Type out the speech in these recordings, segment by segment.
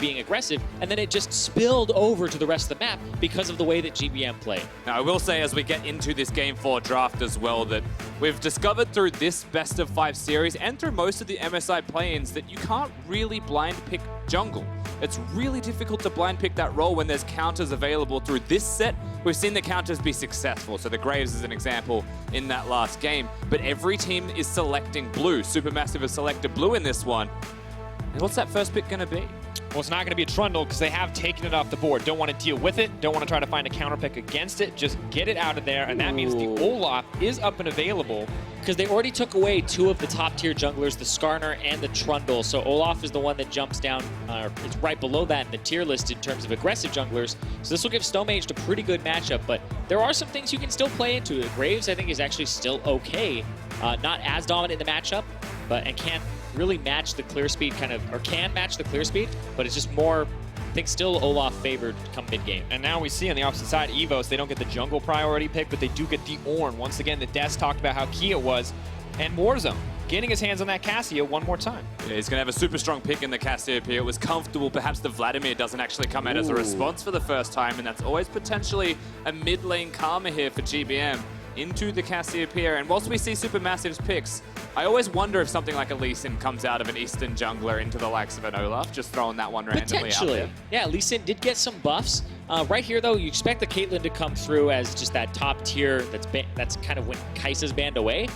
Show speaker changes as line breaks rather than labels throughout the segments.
being aggressive, and then it just spilled over to the rest of the map because of the way that GBM played.
Now, I will say as we get into this Game 4 draft as well that we've discovered through this best of 5 series and through most of the MSI play-ins that you can't really blind pick jungle. It's really difficult to blind pick that role when there's counters available. Through this set, we've seen the counters be successful. So the Graves is an example in that last game. But every team is selecting blue. SuperMassive has selected blue in this one. And what's that first pick going to be?
Well, it's not going to be a Trundle because they have taken it off the board. Don't want to deal with it. Don't want to try to find a counter pick against it. Just get it out of there. And that means the Olaf is up and available.
Because they already took away 2 of the top tier junglers, the Skarner and the Trundle. So Olaf is the one that jumps down, it's right below that in the tier list in terms of aggressive junglers. So this will give Stomaged a pretty good matchup, but there are some things you can still play into. Graves, I think, is actually still okay. Not as dominant in the matchup, and can't really match the clear speed can match the clear speed, but it's just more, I think, still Olaf favored come mid-game.
And now we see on the opposite side, EVOS, they don't get the jungle priority pick, but they do get the Ornn. Once again, the Des talked about how key it was. And Warzone getting his hands on that Cassio one more time.
Yeah, he's going to have a super strong pick in the Cassiopeia. It was comfortable. Perhaps the Vladimir doesn't actually come out as a response for the first time, and that's always potentially a mid-lane Karma here for GBM into the Cassiopeia. And whilst we see SuperMassive's picks, I always wonder if something like a Lee Sin comes out of an Eastern jungler into the likes of an Olaf. Just throwing that one randomly out there.
Yeah, Lee Sin did get some buffs. Right here, though, you expect the Caitlyn to come through as just that top tier that's kind of when Kai'Sa's banned away.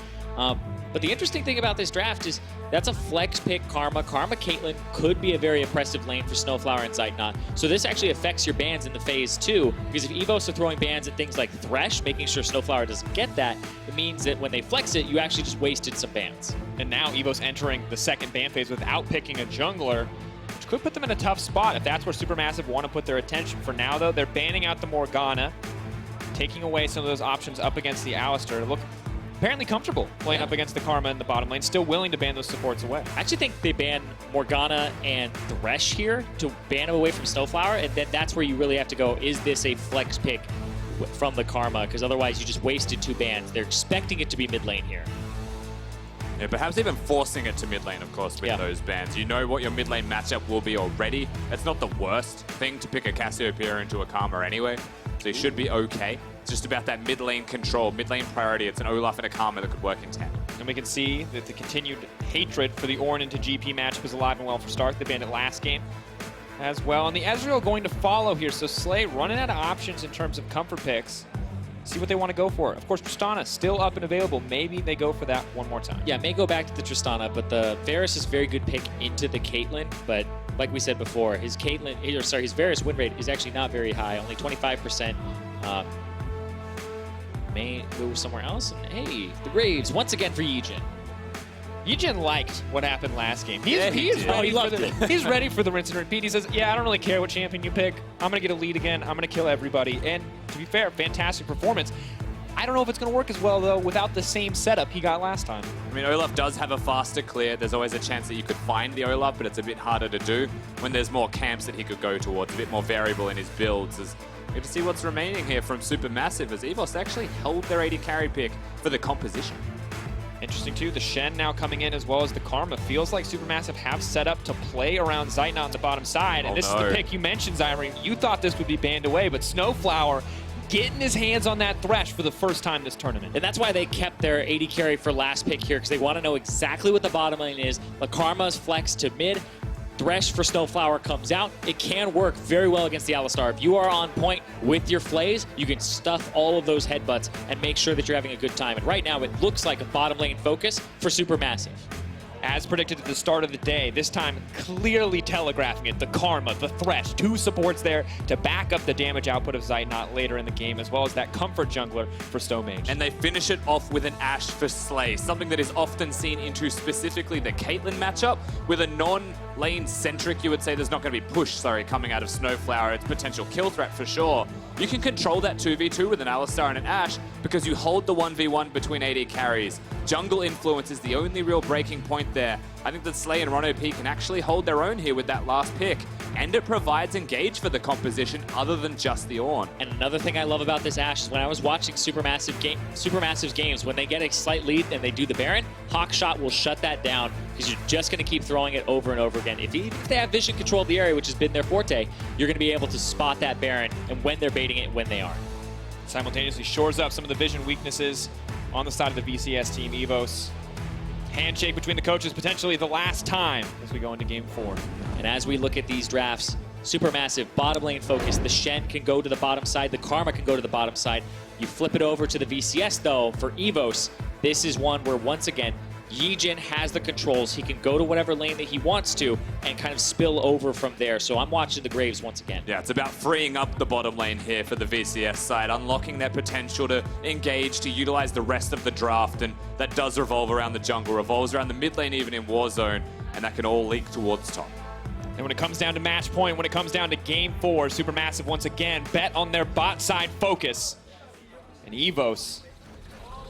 But the interesting thing about this draft is that's a flex pick Karma. Karma Caitlyn could be a very oppressive lane for SnowFlower and Zeitnot. So this actually affects your bans in the phase 2, because if EVOS are throwing bans at things like Thresh, making sure SnowFlower doesn't get that, it means that when they flex it, you actually just wasted some bans.
And now EVOS entering the second ban phase without picking a jungler, which could put them in a tough spot if that's where SuperMassive want to put their attention. For now, though, they're banning out the Morgana, taking away some of those options up against the Alistar to look apparently comfortable playing up against the Karma in the bottom lane, still willing to ban those supports away.
I actually think they ban Morgana and Thresh here to ban them away from SnowFlower, and then that's where you really have to go, is this a flex pick from the Karma? Because otherwise you just wasted 2 bans. They're expecting it to be mid lane here.
Yeah, perhaps even forcing it to mid lane, of course, with those bans. You know what your mid lane matchup will be already. It's not the worst thing to pick a Cassiopeia into a Karma anyway, so you should be okay. It's just about that mid lane control, mid lane priority. It's an Olaf and a Karma that could work in tandem.
And we can see that the continued hatred for the Ornn into GP matchup is alive and well for Stark. They banned it last game as well. And the Ezreal going to follow here. So Slay running out of options in terms of comfort picks. See what they want to go for. Of course, Tristana still up and available. Maybe they go for that one more time.
Yeah, may go back to the Tristana, but the Varus is a very good pick into the Caitlyn. But like we said before, his Varus win rate is actually not very high, only 25%. May go somewhere else. And hey, the Graves once again for YiJin.
YiJin liked what happened last game. He's ready for the rinse and repeat. He says, yeah, I don't really care what champion you pick. I'm going to get a lead again. I'm going to kill everybody. And to be fair, fantastic performance. I don't know if it's going to work as well, though, without the same setup he got last time.
I mean, Olaf does have a faster clear. There's always a chance that you could find the Olaf, but it's a bit harder to do when there's more camps that he could go towards, a bit more variable in his builds. Good to see what's remaining here from SuperMassive as EVOS actually held their 80 carry pick for the composition.
Interesting too, the Shen now coming in as well as the Karma. Feels like SuperMassive have set up to play around Zeitnot on the bottom side. And this is the pick you mentioned, Zirene. You thought this would be banned away, but SnowFlower getting his hands on that Thresh for the first time this tournament.
And that's why they kept their 80 carry for last pick here, because they want to know exactly what the bottom lane is. The Karma's flex to mid. Thresh for SnowFlower comes out. It can work very well against the Alistar. If you are on point with your flays, you can stuff all of those headbutts and make sure that you're having a good time. And right now, it looks like a bottom lane focus for SuperMassive.
As predicted at the start of the day, this time clearly telegraphing it. The Karma, the Thresh, 2 supports there to back up the damage output of Zeitnot later in the game, as well as that comfort jungler for Stomaged.
And they finish it off with an Ashe for Slay, something that is often seen into specifically the Caitlyn matchup. With a non-lane centric, you would say there's not going to be push, coming out of SnowFlower. It's potential kill threat for sure. You can control that 2v2 with an Alistar and an Ashe because you hold the 1v1 between AD carries. Jungle influence is the only real breaking point there. I think that Slay and RonOP can actually hold their own here with that last pick. and it provides engage for the composition other than just the Ornn.
And another thing I love about this Ashe is when I was watching SuperMassive's games, when they get a slight lead and they do the Baron, Hawkshot will shut that down because you're just going to keep throwing it over and over again. Even if they have vision control of the area, which has been their forte, you're going to be able to spot that Baron and when they're baiting it, when they are.
Simultaneously shores up some of the vision weaknesses on the side of the VCS team. EVOS. Handshake between the coaches, potentially the last time as we go into game 4.
And as we look at these drafts, SuperMassive, bottom lane focus. The Shen can go to the bottom side. The Karma can go to the bottom side. You flip it over to the VCS, though, for EVOS. This is one where, once again, YiJin has the controls. He can go to whatever lane that he wants to and kind of spill over from there. So I'm watching the Graves once again.
Yeah, it's about freeing up the bottom lane here for the VCS side, unlocking their potential to engage, to utilize the rest of the draft, and that does revolve around the jungle, revolves around the mid lane even in Warzone, and that can all leak towards top.
And when it comes down to match point, when it comes down to game 4, SuperMassive once again bet on their bot side focus. And EVOS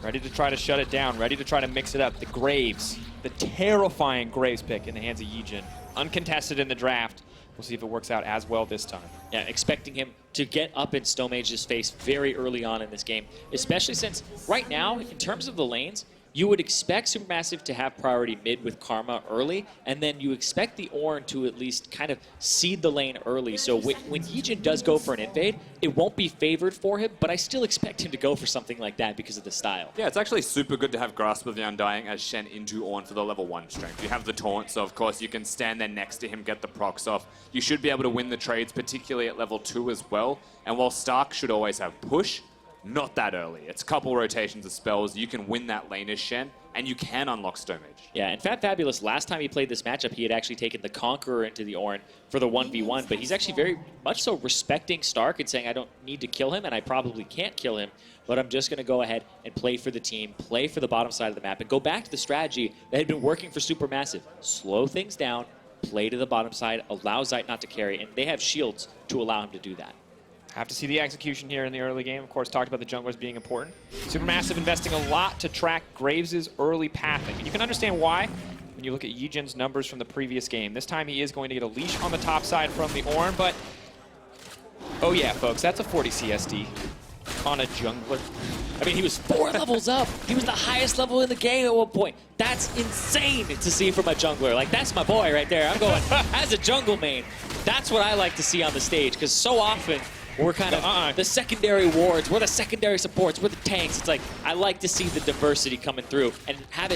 ready to try to shut it down, ready to try to mix it up. The Graves, the terrifying Graves pick in the hands of YiJin. Uncontested in the draft. We'll see if it works out as well this time.
Yeah, expecting him to get up in Stomage's face very early on in this game, especially since right now, in terms of the lanes, you would expect SuperMassive to have priority mid with Karma early, and then you expect the Ornn to at least kind of seed the lane early. So when YiJin does go for an invade, it won't be favored for him, but I still expect him to go for something like that because of the style.
Yeah, it's actually super good to have Grasp of the Undying as Shen into Ornn for the level 1 strength. You have the taunt, so of course you can stand there next to him, get the procs off. You should be able to win the trades, particularly at level 2 as well. And while Stark should always have push, not that early. It's a couple rotations of spells. You can win that lane as Shen, and you can unlock Stomaged.
Yeah, and fabFabulous, last time he played this matchup, he had actually taken the Conqueror into the Ornn for the 1v1, but he's actually very much so respecting Stark and saying, I don't need to kill him, and I probably can't kill him, but I'm just going to go ahead and play for the team, play for the bottom side of the map, and go back to the strategy that had been working for SuperMassive. Slow things down, play to the bottom side, allow Zeitnot to carry, and they have shields to allow him to do that.
Have to see the execution here in the early game. Of course, talked about the junglers being important. SuperMassive investing a lot to track Graves' early pathing. And you can understand why when you look at YiJin's numbers from the previous game. This time he is going to get a leash on the top side from the Ornn, but oh yeah, folks, that's a 40 CSD on a jungler.
I mean, he was 4 levels up. He was the highest level in the game at one point. That's insane to see from a jungler. Like, that's my boy right there. I'm going, as a jungle main, that's what I like to see on the stage, because so often we're kind of the secondary wards, we're the secondary supports, we're the tanks. It's like, I like to see the diversity coming through and have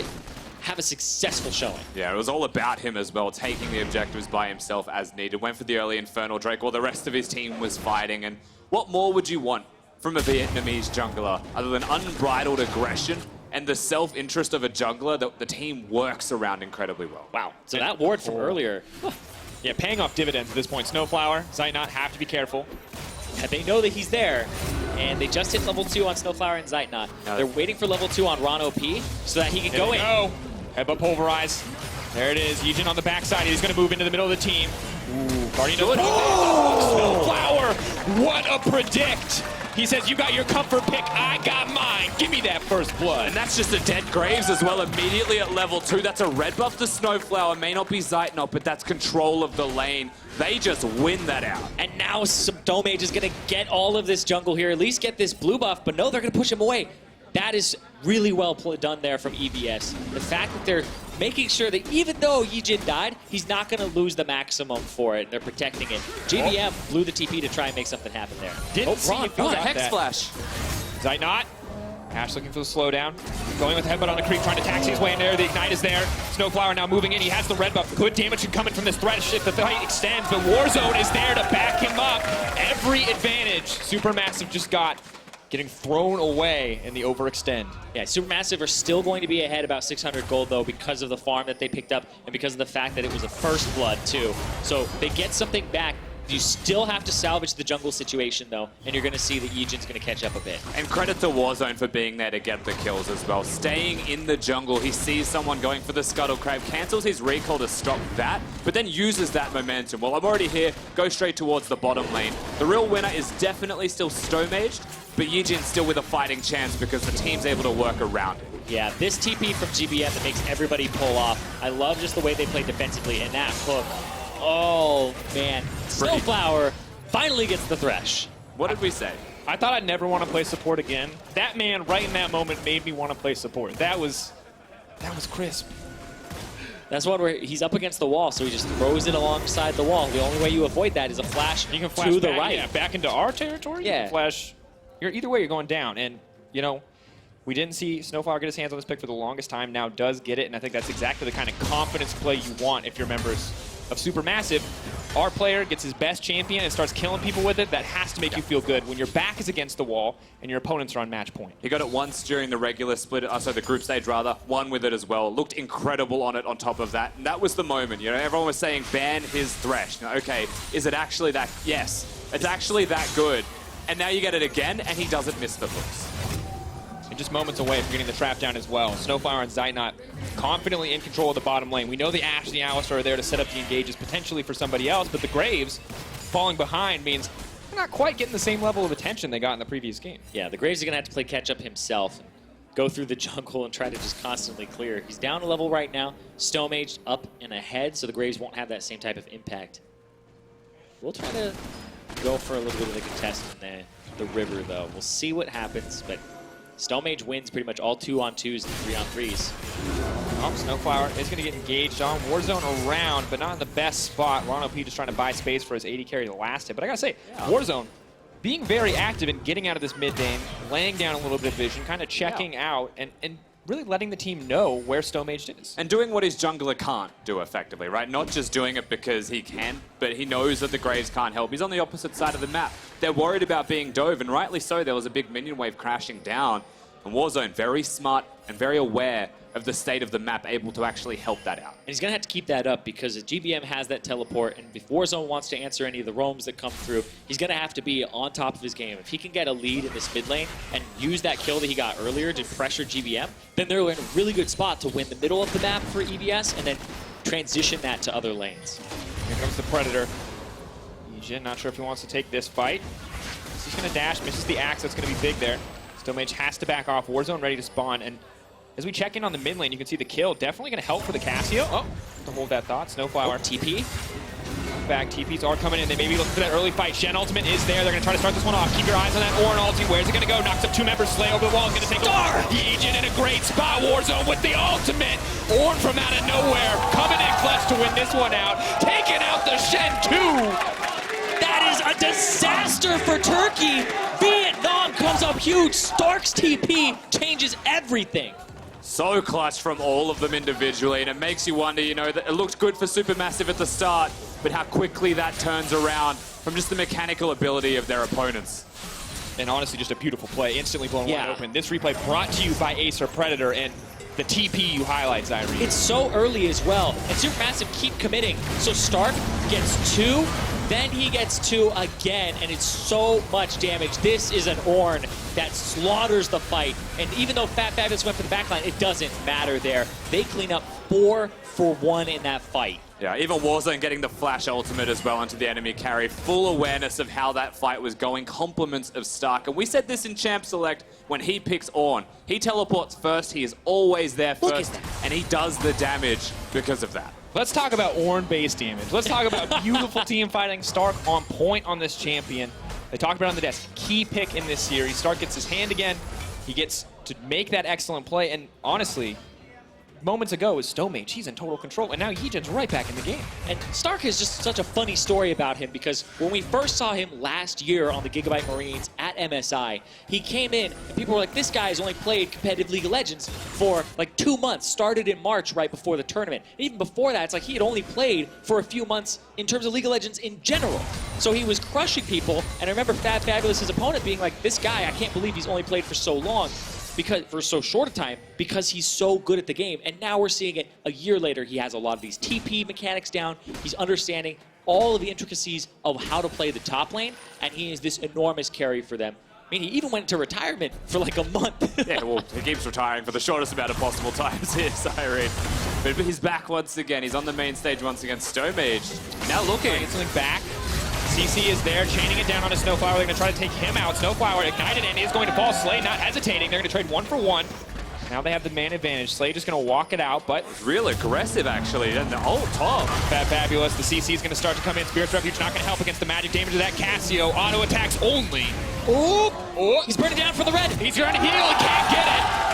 a successful showing.
Yeah, it was all about him as well, taking the objectives by himself as needed. Went for the early Infernal Drake while the rest of his team was fighting. And what more would you want from a Vietnamese jungler other than unbridled aggression and the self-interest of a jungler that the team works around incredibly well?
Wow, so that ward from earlier.
Yeah, paying off dividends at this point. SnowFlower, Zeitnot have to be careful.
And they know that he's there, and they just hit level 2 on SnowFlower and Zeitnot. They're waiting for level 2 on RonOP so that he can go in.
Headbutt Pulverize. There it is. YiJin on the backside. He's going to move into the middle of the team. Ooh, Guardian of SnowFlower. What a predict. He says, you got your comfort pick, I got mine. Give me that first blood.
And that's just a dead Graves as well immediately at level 2. That's a red buff to SnowFlower. May not be Zeitnot, but that's control of the lane. They just win that out.
And now Stomaged is going to get all of this jungle here, at least get this blue buff, but no, they're going to push him away. That is really well done there from EVS. The fact that they're making sure that even though YiJin died, he's not going to lose the maximum for it. They're protecting it. GBM blew the TP to try and make something happen there.
Didn't see if
a Hex Flash.
Zeitnot. Ashe looking for the slowdown. Going with headbutt on the creep, trying to taxi his way in there. The ignite is there. SnowFlower now moving in. He has the red buff. Good damage coming from this Thresh if the fight extends, but Warzone is there to back him up. Every advantage SuperMassive just got getting thrown away in the overextend.
Yeah, SuperMassive are still going to be ahead about 600 gold, though, because of the farm that they picked up and because of the fact that it was a first blood, too. So they get something back. You still have to salvage the jungle situation, though, and you're going to see that YiJin's going to catch up a bit.
And credit to Warzone for being there to get the kills as well. Staying in the jungle, he sees someone going for the Scuttle Crab, cancels his recall to stop that, but then uses that momentum. Well, I'm already here, go straight towards the bottom lane. The real winner is definitely still Stomaged, but YiJin's still with a fighting chance because the team's able to work around it.
Yeah, this TP from GBM that makes everybody pull off. I love just the way they play defensively, and that hook Oh, man. SnowFlower finally gets the Thresh.
What did we say?
I thought I'd never want to play support again. That man right in that moment made me want to play support. That was crisp.
That's one where he's up against the wall, so he just throws it alongside the wall. The only way you avoid that is a flash,
You can flash
to the
back,
right.
yeah, back into our territory.
Yeah.
You can flash. Either way, you're going down. And, you know, we didn't see SnowFlower get his hands on this pick for the longest time. Now does get it, and I think that's exactly the kind of confidence play you want if you're members of SuperMassive. Our player gets his best champion and starts killing people with it. That has to make you feel good when your back is against the wall and your opponents are on match point.
He got it once during the regular split, so the group stage rather, won with it as well. Looked incredible on it on top of that. And that was the moment, you know, everyone was saying ban his Thresh. Now, okay, is it actually that? Yes, it's actually that good. And now you get it again and he doesn't miss the hooks.
And just moments away from getting the trap down as well. SnowFlower and Zeitnot confidently in control of the bottom lane. We know the Ashe and the Alistar are there to set up the engages potentially for somebody else, but the Graves falling behind means they're not quite getting the same level of attention they got in the previous game.
Yeah, the Graves are going to have to play catch-up himself and go through the jungle and try to just constantly clear. He's down a level right now. Stomaged up and ahead, so the Graves won't have that same type of impact. We'll try to go for a little bit of a contest in the river, though. We'll see what happens, but Stomaged wins pretty much all 2-on-2s and 3-on-3s.
Oh, SnowFlower is going to get engaged on. Warzone around, but not in the best spot. RonOP just trying to buy space for his AD carry the last hit. But I got to say, Warzone being very active in getting out of this mid lane, laying down a little bit of vision, kind of checking out, and really letting the team know where Stomaged is.
And doing what his jungler can't do effectively, right? Not just doing it because he can, but he knows that the Graves can't help. He's on the opposite side of the map. They're worried about being dove, and rightly so. There was a big minion wave crashing down. And Warzone, very smart and very aware of the state of the map, able to actually help that out.
And he's going to have to keep that up because if GBM has that teleport, and if Warzone wants to answer any of the roams that come through, he's going to have to be on top of his game. If he can get a lead in this mid lane and use that kill that he got earlier to pressure GBM, then they're in a really good spot to win the middle of the map for EVS and then transition that to other lanes.
Here comes the Predator. YiJin, not sure if he wants to take this fight. He's going to dash, misses the axe. That's going to be big there. Stomaged has to back off. Warzone ready to spawn. And as we check in on the mid lane, you can see the kill. Definitely going to help for the Cassio. Oh, to hold that thought. SnowFlower.
TP.
Back. TPs are coming in. They may be looking for that early fight. Shen ultimate is there. They're going to try to start this one off. Keep your eyes on that Ornn ulti. Where's it going to go? Knocks up two members. Slay over the wall. Is going to take YiJin in a great spot. Warzone with the ultimate. Ornn from out of nowhere. Coming in clutch to win this one out. Taking out the Shen too.
That is a disaster for Turkey. Vietnam comes up huge. Stark's TP changes everything.
So clutch from all of them individually, and it makes you wonder, you know, that it looked good for SuperMassive at the start, but how quickly that turns around from just the mechanical ability of their opponents.
And honestly, just a beautiful play. Instantly blown wide open. This replay brought to you by Acer Predator, and the TP you highlight, Zirene.
It's so early as well, and SuperMassive keep committing. So Stark gets 2, then he gets 2 again, and it's so much damage. This is an Ornn that slaughters the fight, and even though fabFabulous went for the backline, it doesn't matter there. They clean up 4 for 1 in that fight.
Yeah, even Warzone getting the flash ultimate as well into the enemy carry. Full awareness of how that fight was going. Compliments of Stark. And we said this in Champ Select when he picks Ornn. He teleports first. He is always there first. And he does the damage because of that.
Let's talk about Ornn base damage. Let's talk about beautiful team fighting. Stark on point on this champion. They talked about it on the desk. Key pick in this series. Stark gets his hand again. He gets to make that excellent play. And honestly, moments ago was Stomaged. He's in total control, and now YiJin's right back in the game.
And Stark is just such a funny story about him because when we first saw him last year on the Gigabyte Marines at MSI, he came in and people were like, this guy's only played competitive League of Legends for like 2 months, started in March right before the tournament. And even before that, it's like he had only played for a few months in terms of League of Legends in general. So he was crushing people, and I remember fabFabulous, his opponent, being like, this guy, I can't believe he's only played for so long. Because for so short a time, because he's so good at the game. And now we're seeing it a year later. He has a lot of these TP mechanics down. He's understanding all of the intricacies of how to play the top lane, and he is this enormous carry for them. I mean, he even went into retirement for like a month.
Yeah, well, he keeps retiring for the shortest amount of possible times here, Zirene. But he's back once again. He's on the main stage once again. Stomaged now looking.
Get something back. CC is there, chaining it down on a SnowFlower. They're going to try to take him out. SnowFlower ignited and is going to fall. Slay not hesitating. They're going to trade 1 for 1. Now they have the man advantage. Slay just going to walk it out, but
Real aggressive, actually, and the whole top.
fabFabulous. The CC is going to start to come in. Spirit's Refuge not going to help against the magic damage of that Cassio. Auto attacks only.
Oh, he's burning down for the red.
He's trying to heal and can't get it.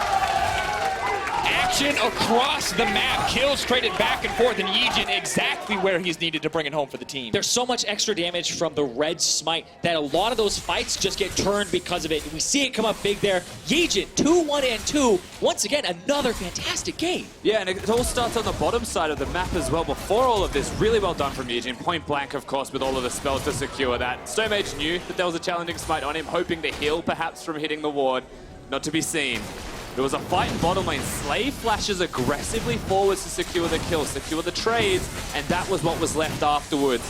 Action across the map. Kills traded back and forth, and YiJin exactly where he's needed to bring it home for the team.
There's so much extra damage from the red smite that a lot of those fights just get turned because of it. We see it come up big there. YiJin, 2-1 and 2. Once again, another fantastic game.
Yeah, and it all starts on the bottom side of the map as well. Before all of this, really well done from YiJin. Point blank, of course, with all of the spells to secure that. Stomaged knew that there was a challenging smite on him, hoping to heal perhaps from hitting the ward. Not to be seen. There was a fight in bottom lane. Slay flashes aggressively forwards to secure the kill, secure the trades, and that was what was left afterwards.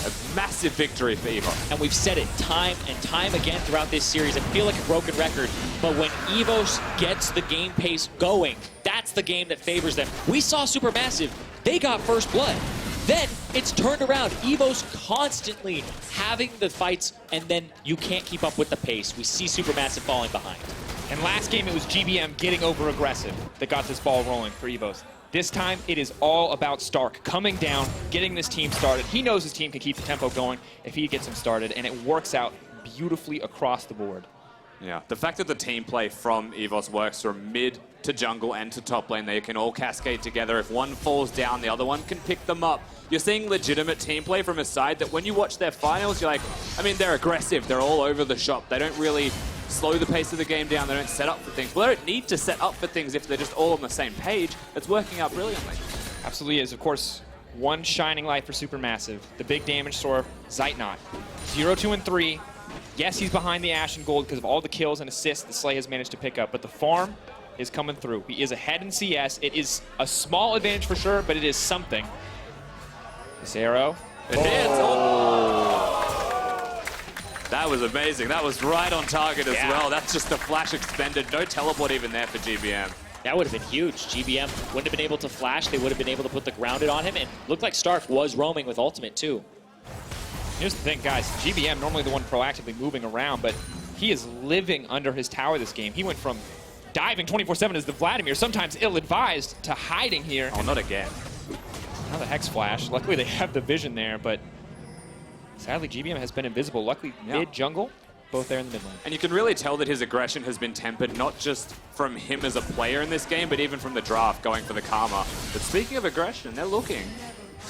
A massive victory for EVOS.
And we've said it time and time again throughout this series. I feel like a broken record, but when EVOS gets the game pace going, that's the game that favors them. We saw SuperMassive. They got first blood. Then it's turned around. EVOS constantly having the fights, and then you can't keep up with the pace. We see SuperMassive falling behind.
And last game, it was GBM getting over-aggressive that got this ball rolling for EVOS. This time, it is all about Stark coming down, getting this team started. He knows his team can keep the tempo going if he gets him started, and it works out beautifully across the board.
Yeah, the fact that the team play from EVOS works from mid to jungle and to top lane, they can all cascade together. If one falls down, the other one can pick them up. You're seeing legitimate team play from a side that when you watch their finals, you're like, I mean, they're aggressive. They're all over the shop. They don't really slow the pace of the game down. They don't set up for things. Well, they don't need to set up for things if they're just all on the same page. It's working out brilliantly.
Absolutely is. Of course, one shining light for SuperMassive. The big damage score, Zeitnot. 0, 2, and 3. Yes, he's behind the Ashe and Gold because of all the kills and assists that Slay has managed to pick up, but the farm is coming through. He is ahead in CS. It is a small advantage for sure, but it is something. This arrow.
It hits. Oh. That was amazing. That was right on target as well. That's just the flash expended. No teleport even there for GBM.
That would have been huge. GBM wouldn't have been able to flash. They would have been able to put the grounded on him, and looked like Stark was roaming with ultimate too.
Here's the thing, guys. GBM, normally the one proactively moving around, but he is living under his tower this game. He went from diving 24/7 as the Vladimir, sometimes ill-advised, to hiding here.
Oh, not again.
Another Hex Flash. Luckily, they have the vision there, but sadly, GBM has been invisible. Luckily, mid-jungle, both there in the mid lane.
And you can really tell that his aggression has been tempered, not just from him as a player in this game, but even from the draft going for the Karma. But speaking of aggression, they're looking.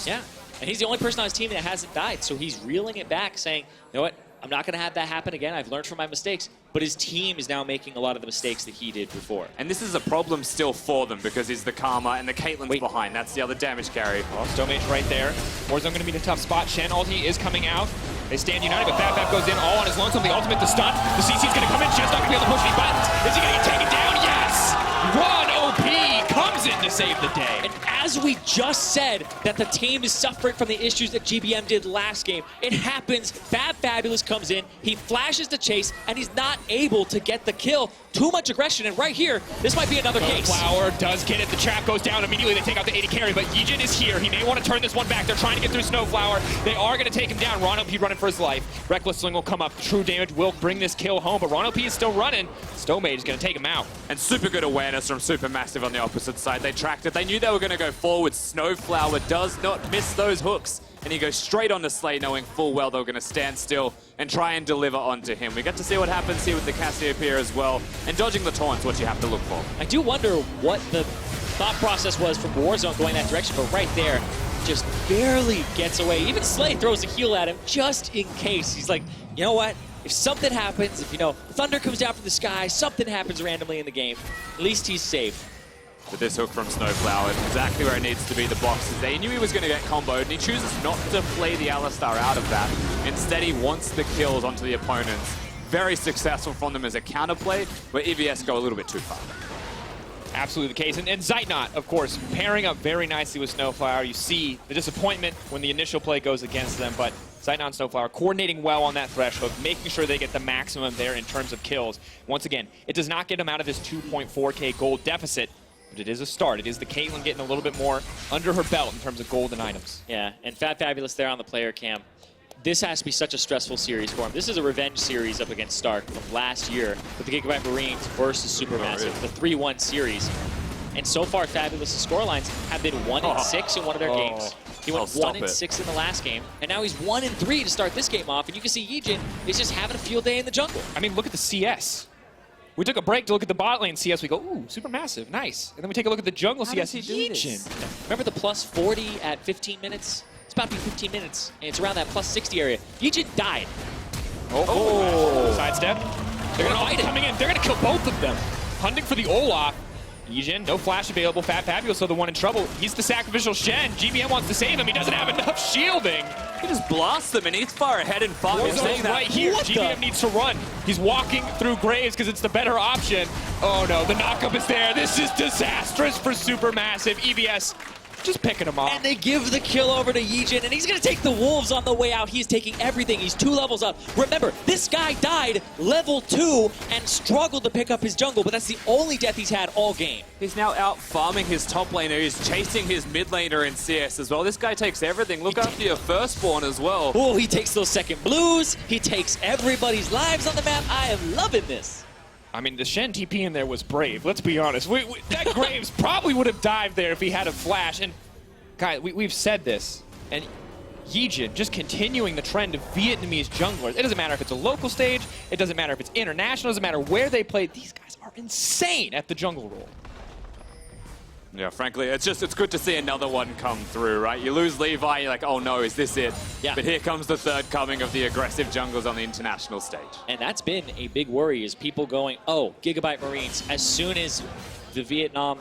Yeah, and he's the only person on his team that hasn't died, so he's reeling it back, saying, you know what, I'm not going to have that happen again. I've learned from my mistakes. But his team is now making a lot of the mistakes that he did before.
And this is a problem still for them because he's the Karma and the Caitlyn's behind. That's the other damage carry.
Oh, Stomaged right there. Warzone going to be in a tough spot. Shen ulti is coming out. They stand united, but fabFab goes in all on his lonesome. The ultimate, the stun. The CC's going to come in. Shen's not going to be able to push any buttons. Is he going to get taken down? Yes! RonOP comes in to save the day.
And as we just said that the team is suffering from the issues that GBM did last game, it happens. fabFabulous comes in, he flashes the chase, and he's not able to get the kill. Too much aggression, and right here, this might be another case.
SnowFlower does get it. The trap goes down immediately. They take out the 80 carry, but YiJin is here. He may want to turn this one back. They're trying to get through SnowFlower. They are going to take him down. RonOP running for his life. Reckless Sling will come up. True damage will bring this kill home, but RonOP is still running. Stomaged is going to take him out.
And super good awareness from SuperMassive on the opposite side. They tracked it. They knew they were going to go forward. SnowFlower does not miss those hooks. And he goes straight on to Slay, knowing full well they were going to stand still and try and deliver onto him. We get to see what happens here with the Cassiopeia as well. And dodging the taunts, what you have to look for.
I do wonder what the thought process was from Warzone going that direction, but right there, just barely gets away. Even Slay throws a heal at him just in case. He's like, you know what? If something happens, if, you know, thunder comes down from the sky, something happens randomly in the game, at least he's safe.
But this hook from SnowFlower is exactly where it needs to be. The boxes. They knew he was going to get comboed, and he chooses not to play the Alistar out of that. Instead, he wants the kills onto the opponents. Very successful from them as a counterplay, where EVS go a little bit too far.
Absolutely the case. And Zeitnot, of course, pairing up very nicely with SnowFlower. You see the disappointment when the initial play goes against them, but Zeitnot and SnowFlower coordinating well on that Thresh hook, making sure they get the maximum there in terms of kills. Once again, it does not get them out of this 2.4k gold deficit, but it is a start. It is the Caitlyn getting a little bit more under her belt in terms of gold and items.
Yeah, and fabFabulous there on the player cam. this has to be such a stressful series for him. This is a revenge series up against Stark from last year with the Gigabyte Marines versus SuperMassive, the 3-1 series. And so far, Fabulous' scorelines have been 1-6 in one of their games. He went 1-6 in the last game, and now he's 1-3 to start this game off. And you can see YiJin is just having a field day in the jungle.
I mean, look at the CS. We took a break to look at the bot lane CS. We go, ooh, SuperMassive, nice. And then we take a look at the jungle CS. YiJin.
Remember the plus 40 at 15 minutes? It's about to be 15 minutes, and it's around that plus 60 area. YiJin died.
Oh. Sidestep. They're going to coming in. They're going to kill both of them. Hunting for the Olaf. YiJin, no flash available. fabFabulous, so the one in trouble. He's the sacrificial Shen. GBM wants to save him. He doesn't have enough shielding.
He just blasts them, and he's far ahead in farm.
Warzone's right here. GBM needs to run. He's walking through graves because it's the better option. Oh no, the knockup is there. This is disastrous for SuperMassive. EVS just picking him off.
And they give the kill over to YiJin, and he's going to take the Wolves on the way out. He's taking everything. He's 2 levels up. Remember, this guy died level 2 and struggled to pick up his jungle, but that's the only death he's had all game.
He's now out farming his top laner. He's chasing his mid laner in CS as well. This guy takes everything. Look after your firstborn as well.
Oh, he takes those second blues. He takes everybody's lives on the map. I am loving this.
I mean, the Shen TP in there was brave. Let's be honest. That Graves probably would have dived there if he had a flash. And, guys, we've said this. And YiJin just continuing the trend of Vietnamese junglers. It doesn't matter if it's a local stage. It doesn't matter if it's international. It doesn't matter where they play. These guys are insane at the jungle role.
Yeah, frankly, it's good to see another one come through, right? You lose Levi, you're like, oh no, is this it?
Yeah.
But here comes the third coming of the aggressive junglers on the international stage.
And that's been a big worry, is people going, oh, Gigabyte Marines, as soon as the Vietnam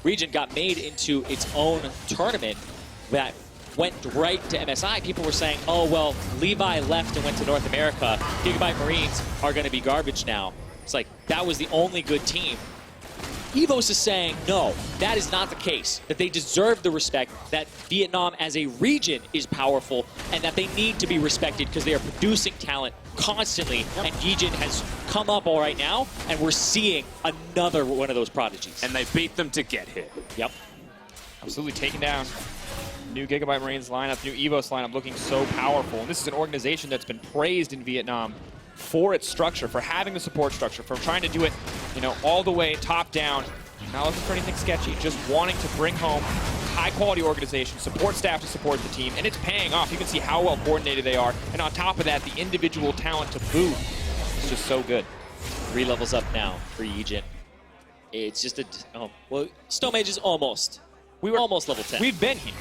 region got made into its own tournament that went right to MSI, people were saying, oh, well, Levi left and went to North America. Gigabyte Marines are going to be garbage now. It's like, that was the only good team. EVOS is saying, no, that is not the case, that they deserve the respect, that Vietnam as a region is powerful, and that they need to be respected because they are producing talent constantly, and YiJin has come up all right now, and we're seeing another one of those prodigies.
And they beat them to get here.
Yep.
Absolutely taking down. New Gigabyte Marines lineup, new EVOS lineup looking so powerful. And this is an organization that's been praised in Vietnam for its structure, for having the support structure, for trying to do it, you know, all the way top down. Not looking for anything sketchy, just wanting to bring home high-quality organization, support staff to support the team, and it's paying off. You can see how well coordinated they are, and on top of that, the individual talent to boot is just so good.
3 levels up now for YiJin. It's just well, Stomaged is almost. We were almost level 10.
We've been here.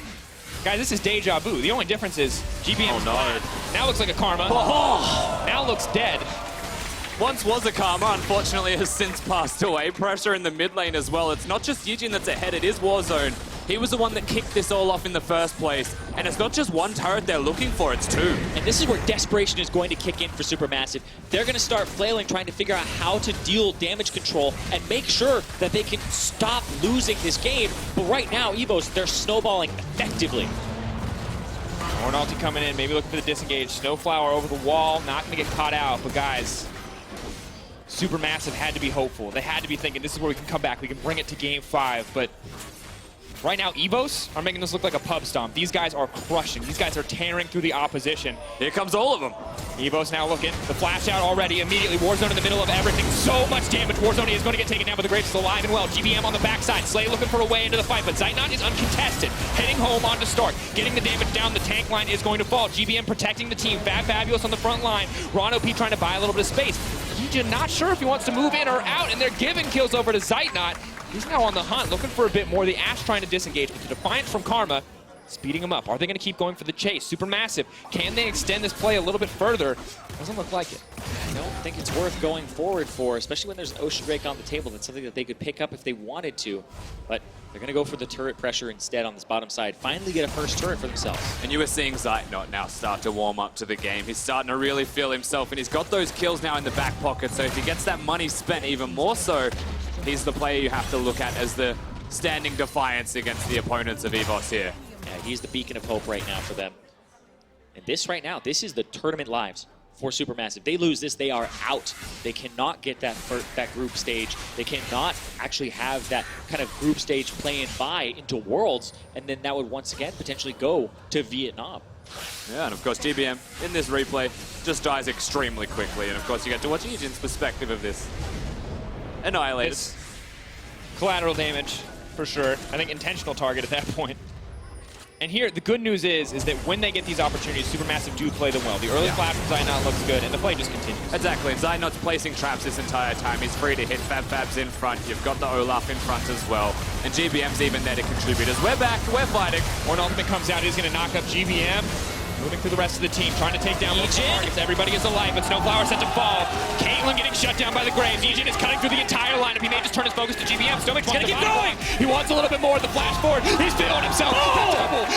Guys, this is deja vu. The only difference is GBM now looks like a Karma.
Oh.
Now looks dead.
Once was a Karma, unfortunately has since passed away. Pressure in the mid lane as well. It's not just YiJin that's ahead, it is Warzone. He was the one that kicked this all off in the first place. And it's not just one turret they're looking for, it's 2.
And this is where desperation is going to kick in for SuperMassive. They're going to start flailing, trying to figure out how to deal damage control and make sure that they can stop losing this game. But right now, EVOS, they're snowballing effectively.
Ornn coming in, maybe looking for the disengage. SnowFlower over the wall, not going to get caught out. But guys, SuperMassive had to be hopeful. They had to be thinking, this is where we can come back. We can bring it to game 5. But right now, EVOS are making this look like a pub stomp. These guys are crushing. These guys are tearing through the opposition.
Here comes all of them.
EVOS now looking. The flash out already. Immediately, Warzone in the middle of everything. So much damage. Warzone is going to get taken down, but the Graves is alive and well. GBM on the backside. Slay looking for a way into the fight, but Zeitnot is uncontested. Heading home onto Stark. Getting the damage down. The tank line is going to fall. GBM protecting the team. fabFabulous on the front line. RonOP trying to buy a little bit of space. YiJin not sure if he wants to move in or out, and they're giving kills over to Zeitnot. He's now on the hunt, looking for a bit more. The Ashe trying to disengage, but the Defiance from Karma speeding him up. Are they going to keep going for the chase? SuperMassive, can they extend this play a little bit further? Doesn't look like it.
I don't think it's worth going forward for, especially when there's an Ocean Drake on the table. That's something that they could pick up if they wanted to. But they're going to go for the turret pressure instead on this bottom side. Finally get a first turret for themselves.
And you were seeing Zeitnot now start to warm up to the game. He's starting to really feel himself, and he's got those kills now in the back pocket. So if he gets that money spent even more so, he's the player you have to look at as the standing defiance against the opponents of EVOS here.
Yeah, he's the beacon of hope right now for them. And this right now, this is the tournament lives for SuperMassive. They lose this, they are out. They cannot get that group stage. They cannot actually have that kind of group stage play-in bye into Worlds, and then that would once again potentially go to Vietnam.
Yeah, and of course GBM in this replay just dies extremely quickly, and of course you get to watch YiJin's perspective of this. Annihilated.
It's collateral damage, for sure. I think intentional target at that point. And here, the good news is that when they get these opportunities, SuperMassive do play them well. The early flash from Zeitnot looks good, and the play just continues.
Exactly, and Zeitnot's placing traps this entire time. He's free to hit fabFabs in front. You've got the Olaf in front as well. And GBM's even there to contribute as we're back, we're fighting.
Ornn ultimate comes out, he's going to knock up GBM. Moving through the rest of the team, trying to take down most targets. Everybody is alive, but SnowFlower set to fall. Caitlyn getting shut down by the Graves. YiJin is cutting through the entire lineup. He may just turn his focus to GBM. Stomaged wants to keep going. He wants a little bit more of the flash forward. He's feeling himself.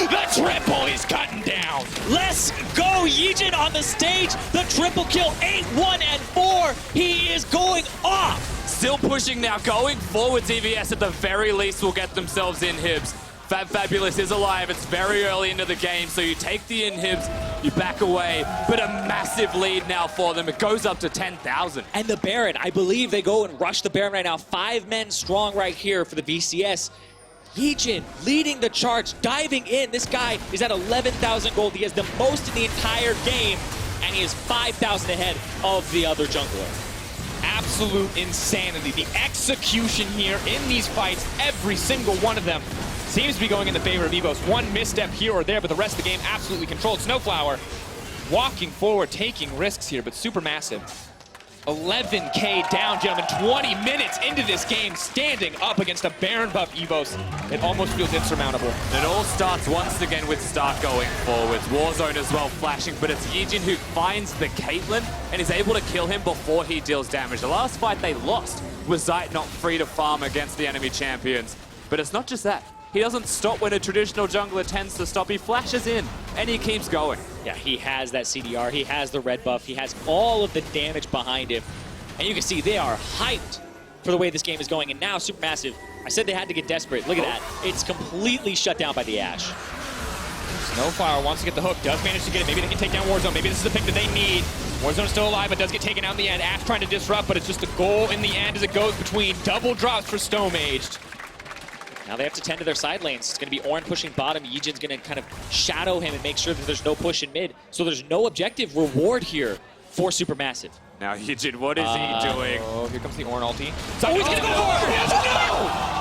The triple he's cutting down.
Let's go, YiJin on the stage. The triple kill, 8-1 and 4. He is going off.
Still pushing now, going forwards. EVS at the very least will get themselves inhibs. fabFabulous is alive. It's very early into the game, so you take the inhibs, you back away, but a massive lead now for them. It goes up to 10,000.
And the Baron, I believe they go and rush the Baron right now. 5 men strong right here for the VCS. YiJin leading the charge, diving in. This guy is at 11,000 gold. He has the most in the entire game, and he is 5,000 ahead of the other jungler.
Absolute insanity. The execution here in these fights, every single one of them, seems to be going in the favor of EVOS. One misstep here or there, but the rest of the game absolutely controlled. SnowFlower walking forward, taking risks here, but SuperMassive. 11K down, gentlemen. 20 minutes into this game, standing up against a Baron buff EVOS. It almost feels insurmountable.
It all starts once again with Stark going forwards. Warzone as well flashing, but it's YiJin who finds the Caitlyn and is able to kill him before he deals damage. The last fight they lost was Zeitnot free to farm against the enemy champions. But it's not just that. He doesn't stop when a traditional jungler tends to stop. He flashes in, and he keeps going.
Yeah, he has that CDR. He has the red buff. He has all of the damage behind him. And you can see they are hyped for the way this game is going. And now SuperMassive, I said they had to get desperate. Look at that. It's completely shut down by the Ashe.
SnowFlower wants to get the hook, does manage to get it. Maybe they can take down Warzone. Maybe this is the pick that they need. Warzone's still alive, but does get taken out in the end. Ashe trying to disrupt, but it's just a goal in the end as it goes between double drops for Stomaged.
Now they have to tend to their side lanes. It's going to be Ornn pushing bottom. YiJin's going to kind of shadow him and make sure that there's no push in mid. So there's no objective reward here for SuperMassive.
Now YiJin, what is he doing?
Oh, here comes the Ornn ulti.
Oh, he's going to go for it!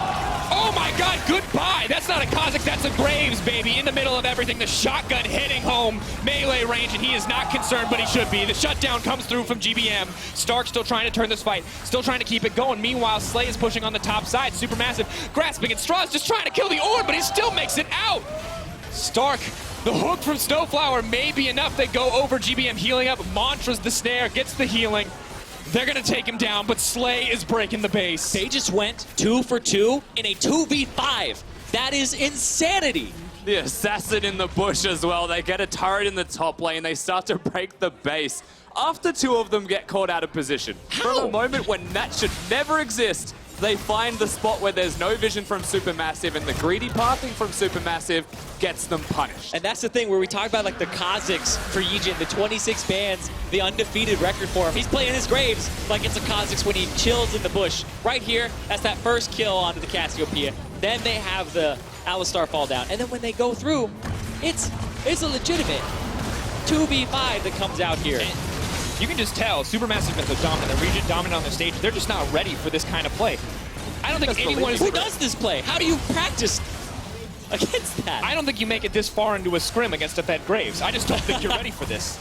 Oh my god, goodbye! That's not a Kha'Zix, that's a Graves, baby. In the middle of everything, the shotgun hitting home melee range, and he is not concerned, but he should be. The shutdown comes through from GBM. Stark still trying to turn this fight, still trying to keep it going. Meanwhile, Slay is pushing on the top side. SuperMassive grasping at straws, just trying to kill the Ornn, but he still makes it out. Stark, the hook from SnowFlower may be enough. They go over, GBM healing up, Mantra's the snare, gets the healing. They're going to take him down, but Slay is breaking the base.
They just went 2 for 2 in a 2v5. That is insanity.
The assassin in the bush as well. They get a turret in the top lane. They start to break the base. After 2 of them get caught out of position.
How?
From a moment when that should never exist, they find the spot where there's no vision from SuperMassive, and the greedy pathing from SuperMassive gets them punished.
And that's the thing where we talk about like the Kha'Zix for YiJin, the 26 bans, the undefeated record for him. He's playing his Graves like it's a Kha'Zix when he chills in the bush. Right here, that's that first kill onto the Cassiopeia. Then they have the Alistar fall down. And then when they go through, it's a legitimate 2v5 that comes out here.
And you can just tell SuperMassive has been so dominant, the region dominant on the stage. They're just not ready for this kind of play. I don't think anyone is.
Who does this play? How do you practice against that?
I don't think you make it this far into a scrim against a fed Graves. I just don't think you're ready for this.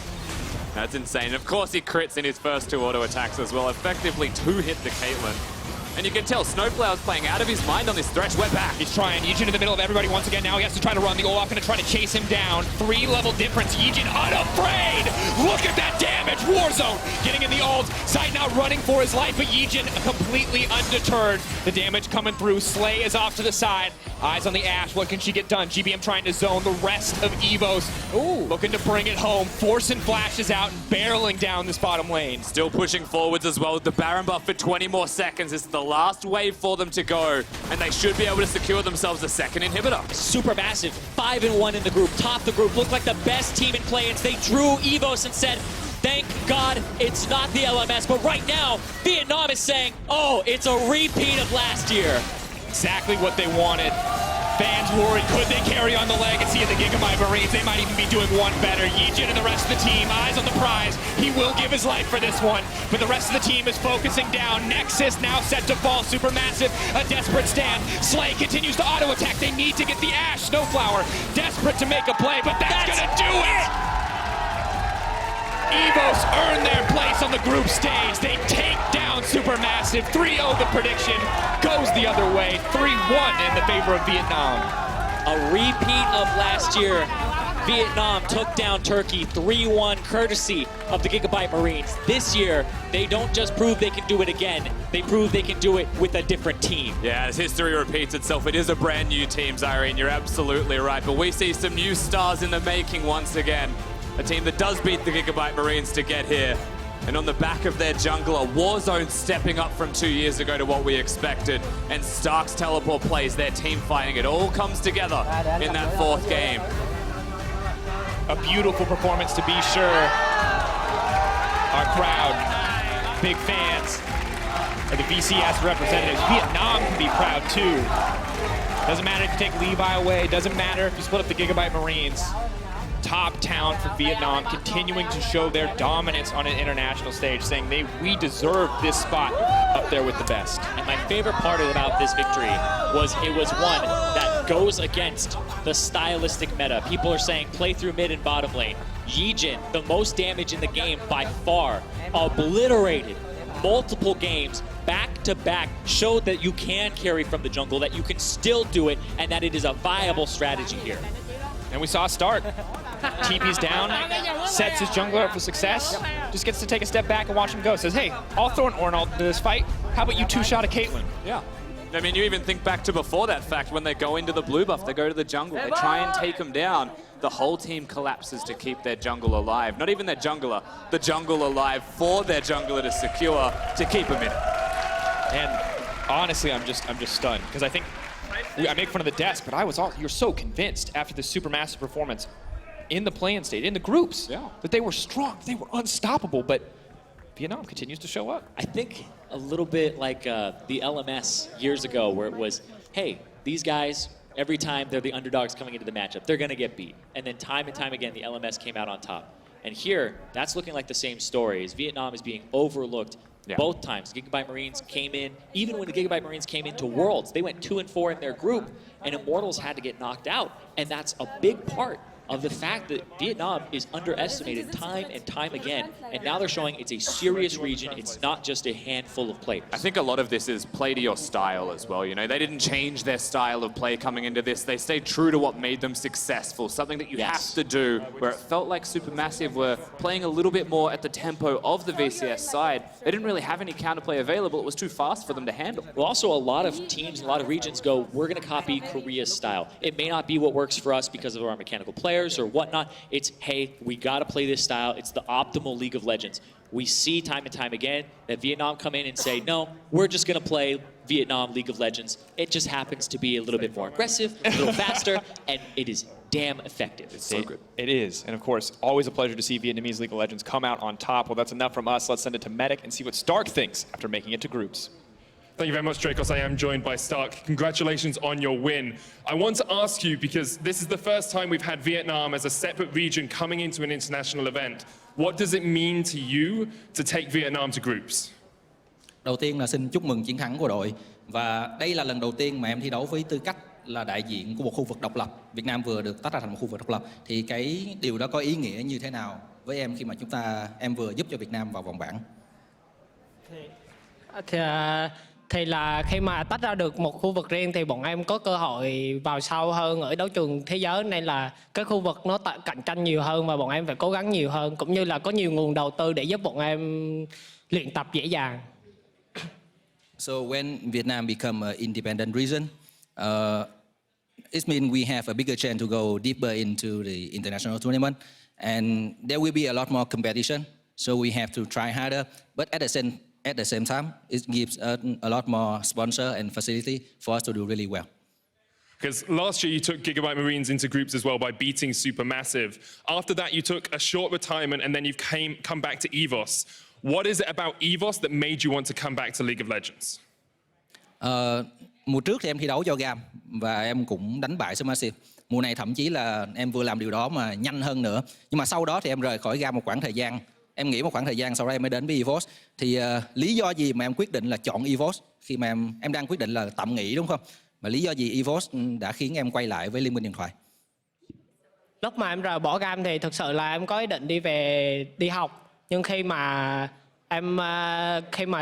That's insane. Of course, he crits in his first 2 auto attacks as well. Effectively 2 hit the Caitlyn. And you can tell SnowFlower's playing out of his mind on this Thresh. We're back.
He's trying. YiJin in the middle of everybody once again. Now he has to try to run. The Olaf going to try to chase him down. 3-level difference. YiJin unafraid. Look at that damage. Warzone getting in the ult. Zeitnot running for his life, but YiJin completely undeterred. The damage coming through. Slay is off to the side. Eyes on the Ashe. What can she get done? GBM trying to zone the rest of EVOS. Ooh. Looking to bring it home. Forcing flashes out and barreling down this bottom lane.
Still pushing forwards as well with the Baron buff for 20 more seconds. This is the last wave for them to go, and they should be able to secure themselves a second inhibitor.
SuperMassive, 5-1 in the group, top the group, look like the best team in play-ins. They drew EVOS and said, thank God it's not the LMS, but right now, Vietnam is saying, oh, it's a repeat of last year.
Exactly what they wanted. Fans Everyone's worried, could they carry on the legacy of the Gigabyte Marines? They might even be doing one better. YiJin and the rest of the team, eyes on the prize. He will give his life for this one, but the rest of the team is focusing down. Nexus now set to fall. SuperMassive, a desperate stand. Slay continues to auto-attack. They need to get the Ashe. SnowFlower, desperate to make a play, but that's gonna do it! EVOS earn their place on the group stage. They take down SuperMassive. 3-0 the prediction. Goes the other way. 3-1 in the favor of Vietnam.
A repeat of last year. Vietnam took down Turkey 3-1 courtesy of the Gigabyte Marines. This year, they don't just prove they can do it again, they prove they can do it with a different team.
Yeah, as history repeats itself, it is a brand new team, Zirene. You're absolutely right. But we see some new stars in the making once again. A team that does beat the Gigabyte Marines to get here. And on the back of their jungler, Warzone stepping up from 2 years ago to what we expected. And Stark's teleport plays, their team fighting. It all comes together in that fourth game.
A beautiful performance to be sure. Our crowd, big fans, are the VCS representatives. Vietnam can be proud too. Doesn't matter if you take Levi away, doesn't matter if you split up the Gigabyte Marines. Top town for Vietnam, continuing to show their dominance on an international stage, saying we deserve this spot up there with the best.
And my favorite part about this victory was it was one that goes against the stylistic meta. People are saying play through mid and bottom lane. YiJin, the most damage in the game by far, obliterated multiple games back to back, showed that you can carry from the jungle, that you can still do it, and that it is a viable strategy here.
And we saw a start. TP's down, sets his jungler up for success, just gets to take a step back and watch him go. Says, hey, I'll throw an Ornn into this fight. How about you two-shot a Caitlyn?
Yeah. I mean, you even think back to before that fact, when they go into the blue buff, they go to the jungle, they try and take him down. The whole team collapses to keep their jungle alive. Not even their jungler, the jungle alive for their jungler to secure, to keep him in it.
And honestly, I'm just stunned, because I think I make fun of the desk, but you're so convinced after the SuperMassive performance in the play-in state, in the groups, that they were strong, they were unstoppable, but Vietnam continues to show up.
I think a little bit like the LMS years ago, where it was, hey, these guys, every time they're the underdogs coming into the matchup, they're gonna get beat. And then time and time again, the LMS came out on top. And here, that's looking like the same story, as Vietnam is being overlooked both times. Gigabyte Marines came in, even when the Gigabyte Marines came into Worlds, they went 2-4 in their group, and Immortals had to get knocked out. And that's a big part of the fact that Vietnam is underestimated time and time again, and now they're showing it's a serious region, it's not just a handful of players.
I think a lot of this is play to your style as well, you know, they didn't change their style of play coming into this, they stayed true to what made them successful, something that you have to do, where it felt like SuperMassive were playing a little bit more at the tempo of the VCS side. They didn't really have any counterplay available, it was too fast for them to handle.
Well, also a lot of teams, a lot of regions go, we're gonna copy Korea's style. It may not be what works for us because of our mechanical players or whatnot. It's, hey, we got to play this style. It's the optimal League of Legends. We see time and time again that Vietnam come in and say, no, we're just going to play Vietnam League of Legends. It just happens to be a little bit more aggressive, a little faster, and it is damn effective.
It's so good.
It is. And of course, always a pleasure to see Vietnamese League of Legends come out on top. Well, that's enough from us. Let's send it to Medic and see what Stark thinks after making it to groups.
Thank you very much, Drakos. I am joined by Stark. Congratulations on your win. I want to ask you, because this is the first time we've had Vietnam as a separate region coming into an international event. What does it mean to you to take Vietnam to groups?
Đầu tiên là xin chúc mừng chiến thắng của đội. Và đây là lần đầu tiên mà em thi đấu với tư cách là đại diện của một khu vực độc lập. Việt Nam vừa được tách ra thành một khu vực độc lập. Thì cái điều đó có ý nghĩa như thế nào với em khi mà em vừa giúp cho Việt Nam vào vòng bảng?
Thì là khi mà tách ra được một khu vực riêng thì bọn em có cơ hội vào sâu hơn ở đấu trường thế giới, nên là cái khu vực nó cạnh tranh nhiều hơn và bọn em phải cố gắng nhiều hơn, cũng như là có nhiều nguồn đầu tư để giúp bọn em luyện tập dễ dàng.
So when Vietnam become an independent region, it means we have a bigger chance to go deeper into the international tournament, and there will be a lot more competition. So we have to try harder, but at the same time, it gives us a lot more sponsor and facility for us to do really well.
Because last year you took Gigabyte Marines into groups as well by beating SuperMassive. After that, you took a short retirement and then you've come back to EVOS. What is it about EVOS that made you want to come back to League of Legends?
Mùa trước thì em thi đấu cho GAM và em cũng đánh bại SuperMassive. Mùa này thậm chí là em vừa làm điều đó mà nhanh hơn nữa. Nhưng mà sau đó thì em rời khỏi GAM một khoảng thời gian. Em nghĩ một khoảng thời gian sau đó em mới đến với EVOS. Thì lý do gì mà em quyết định là chọn EVOS khi mà em đang quyết định là tạm nghỉ đúng không? Và lý do gì EVOS đã khiến em quay lại với Liên minh điện thoại?
Lúc mà em rời bỏ GAM thì thực sự là em có ý định đi học. Nhưng khi mà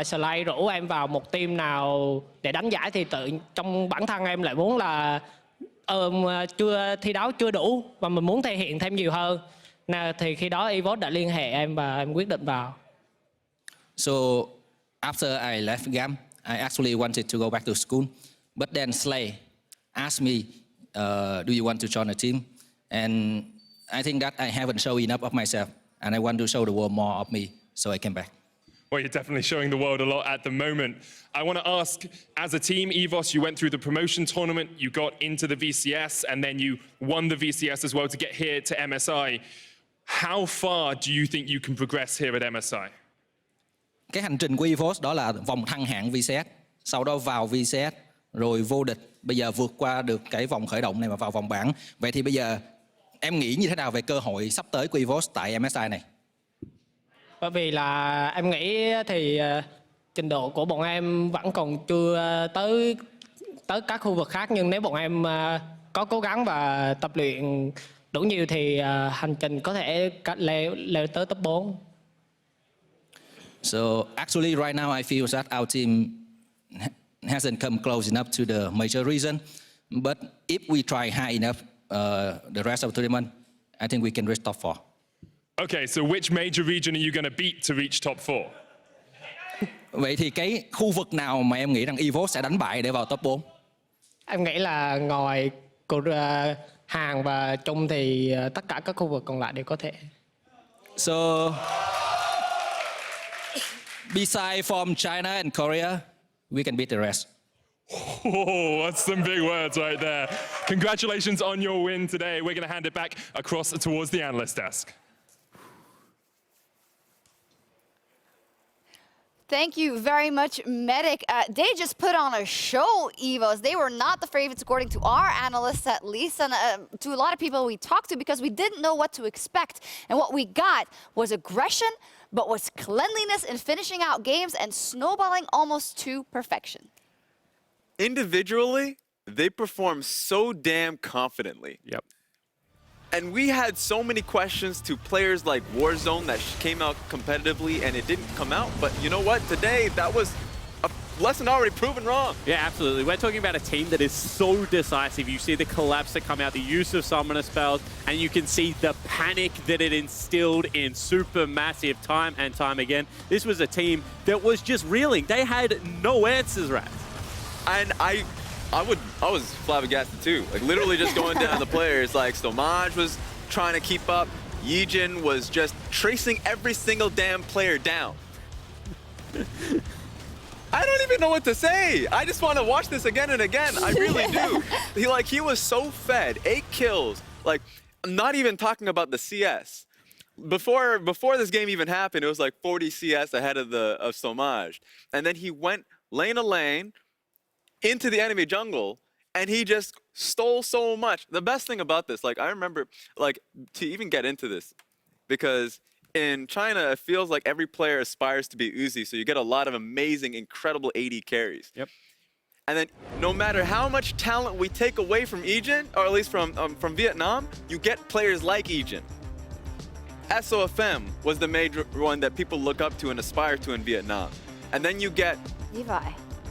Slay rủ em vào một team nào để đánh giải thì trong bản thân em lại muốn là chưa thi đấu chưa đủ và mình muốn thể hiện thêm nhiều hơn. Thì khi đó EVOS đã liên hệ em và em quyết định vào.
So after I left GAM, I actually wanted to go back to school, but then Slay asked me, "Do you want to join a team?" And I think that I haven't shown enough of myself, and I want to show the world more of me, so I came back.
Well, you're definitely showing the world a lot at the moment. I want to ask, as a team, EVOS, you went through the promotion tournament, you got into the VCS, and then you won the VCS as well to get here to MSI. How far do you think you can progress here at MSI?
Cái hành trình của EVOS đó là vòng thăng hạng VCS, sau đó vào VCS, rồi vô địch. Bây giờ vượt qua được cái vòng khởi động này mà vào vòng bảng. Vậy thì bây giờ em nghĩ như thế nào về cơ hội sắp tới của EVOS tại MSI này?
Bởi vì là em nghĩ thì trình độ của bọn em vẫn còn chưa tới các khu vực khác, nhưng nếu bọn em có cố gắng và tập luyện đủ nhiều thì hành trình có thể leo tới top 4.
So actually right now I feel that our team hasn't come close enough to the major region, but if we try high enough the rest of the tournament, I think we can reach top 4.
Okay, so which major region are you going to beat to reach top 4?
Vậy thì cái khu vực nào mà em nghĩ rằng EVOS sẽ đánh bại để vào top 4?
Em nghĩ là ngoài Hàn và Trung thì tất cả các khu vực còn lại đều có thể.
So besides from China and Korea, we can beat the rest.
Oh, that's some big words right there. Congratulations on your win today. We're going to hand it back across towards the analyst desk.
Thank you very much, Medic. They just put on a show, EVOS. They were not the favorites, according to our analysts at least, and to a lot of people we talked to, because we didn't know what to expect. And what we got was aggression, but was cleanliness in finishing out games and snowballing almost to perfection.
Individually, they performed so damn confidently.
Yep.
And we had so many questions to players like Warzone that came out competitively and it didn't come out. But you know what? Today, that was a lesson already proven wrong.
Yeah, absolutely. We're talking about a team that is so decisive. You see the collapse that come out, the use of summoner spells, and you can see the panic that it instilled in SuperMassive time and time again. This was a team that was just reeling. They had no answers, Rats.
And I was flabbergasted too. Like literally just going down the players, like Stomaged was trying to keep up. YiJin was just tracing every single damn player down. I don't even know what to say. I just want to watch this again and again. I really do. He was so fed. 8 kills. Like, I'm not even talking about the CS. Before this game even happened, it was like 40 CS ahead of Stomaged. And then he went lane to lane into the enemy jungle, and he just stole so much. The best thing about this, like I remember, like to even get into this, because in China, it feels like every player aspires to be Uzi, so you get a lot of amazing, incredible AD carries.
Yep.
And then no matter how much talent we take away from YiJin, or at least from Vietnam, you get players like YiJin. SOFM was the major one that people look up to and aspire to in Vietnam. And then you get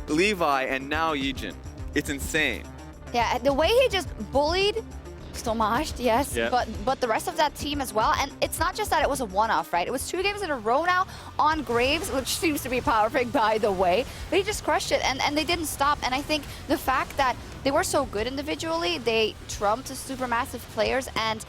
Levi and now YiJin. It's insane.
Yeah, the way he just bullied Stomaged, yes,
Yeah.
but the rest of that team as well. And it's not just that it was a one-off, right? It was 2 games in a row now on Graves, which seems to be power pick, by the way. But he just crushed it, and they didn't stop. And I think the fact that they were so good individually, they trumped SuperMassive players, and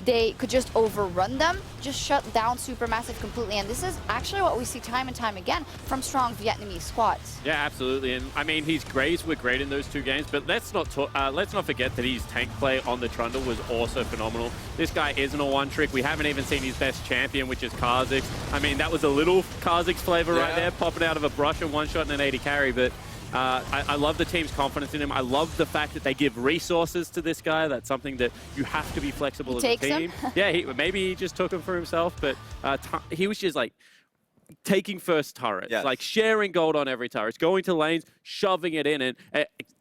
they could just overrun them, just shut down SuperMassive completely. And this is actually what we see time and time again from strong Vietnamese squads.
Yeah, absolutely. And I mean, his Graves were great in those 2 games, but let's not forget that his tank play on the Trundle was also phenomenal. This guy isn't a one-trick. We haven't even seen his best champion, which is Kha'Zix. I mean, that was a little Kha'Zix flavor right there, popping out of a brush and one-shot and an 80 carry, but I love the team's confidence in him. I love the fact that they give resources to this guy. That's something that you have to be flexible as a team. Yeah, maybe he just took them for himself, but he was just like taking first turrets, like sharing gold on every turret, going to lanes, shoving it in. And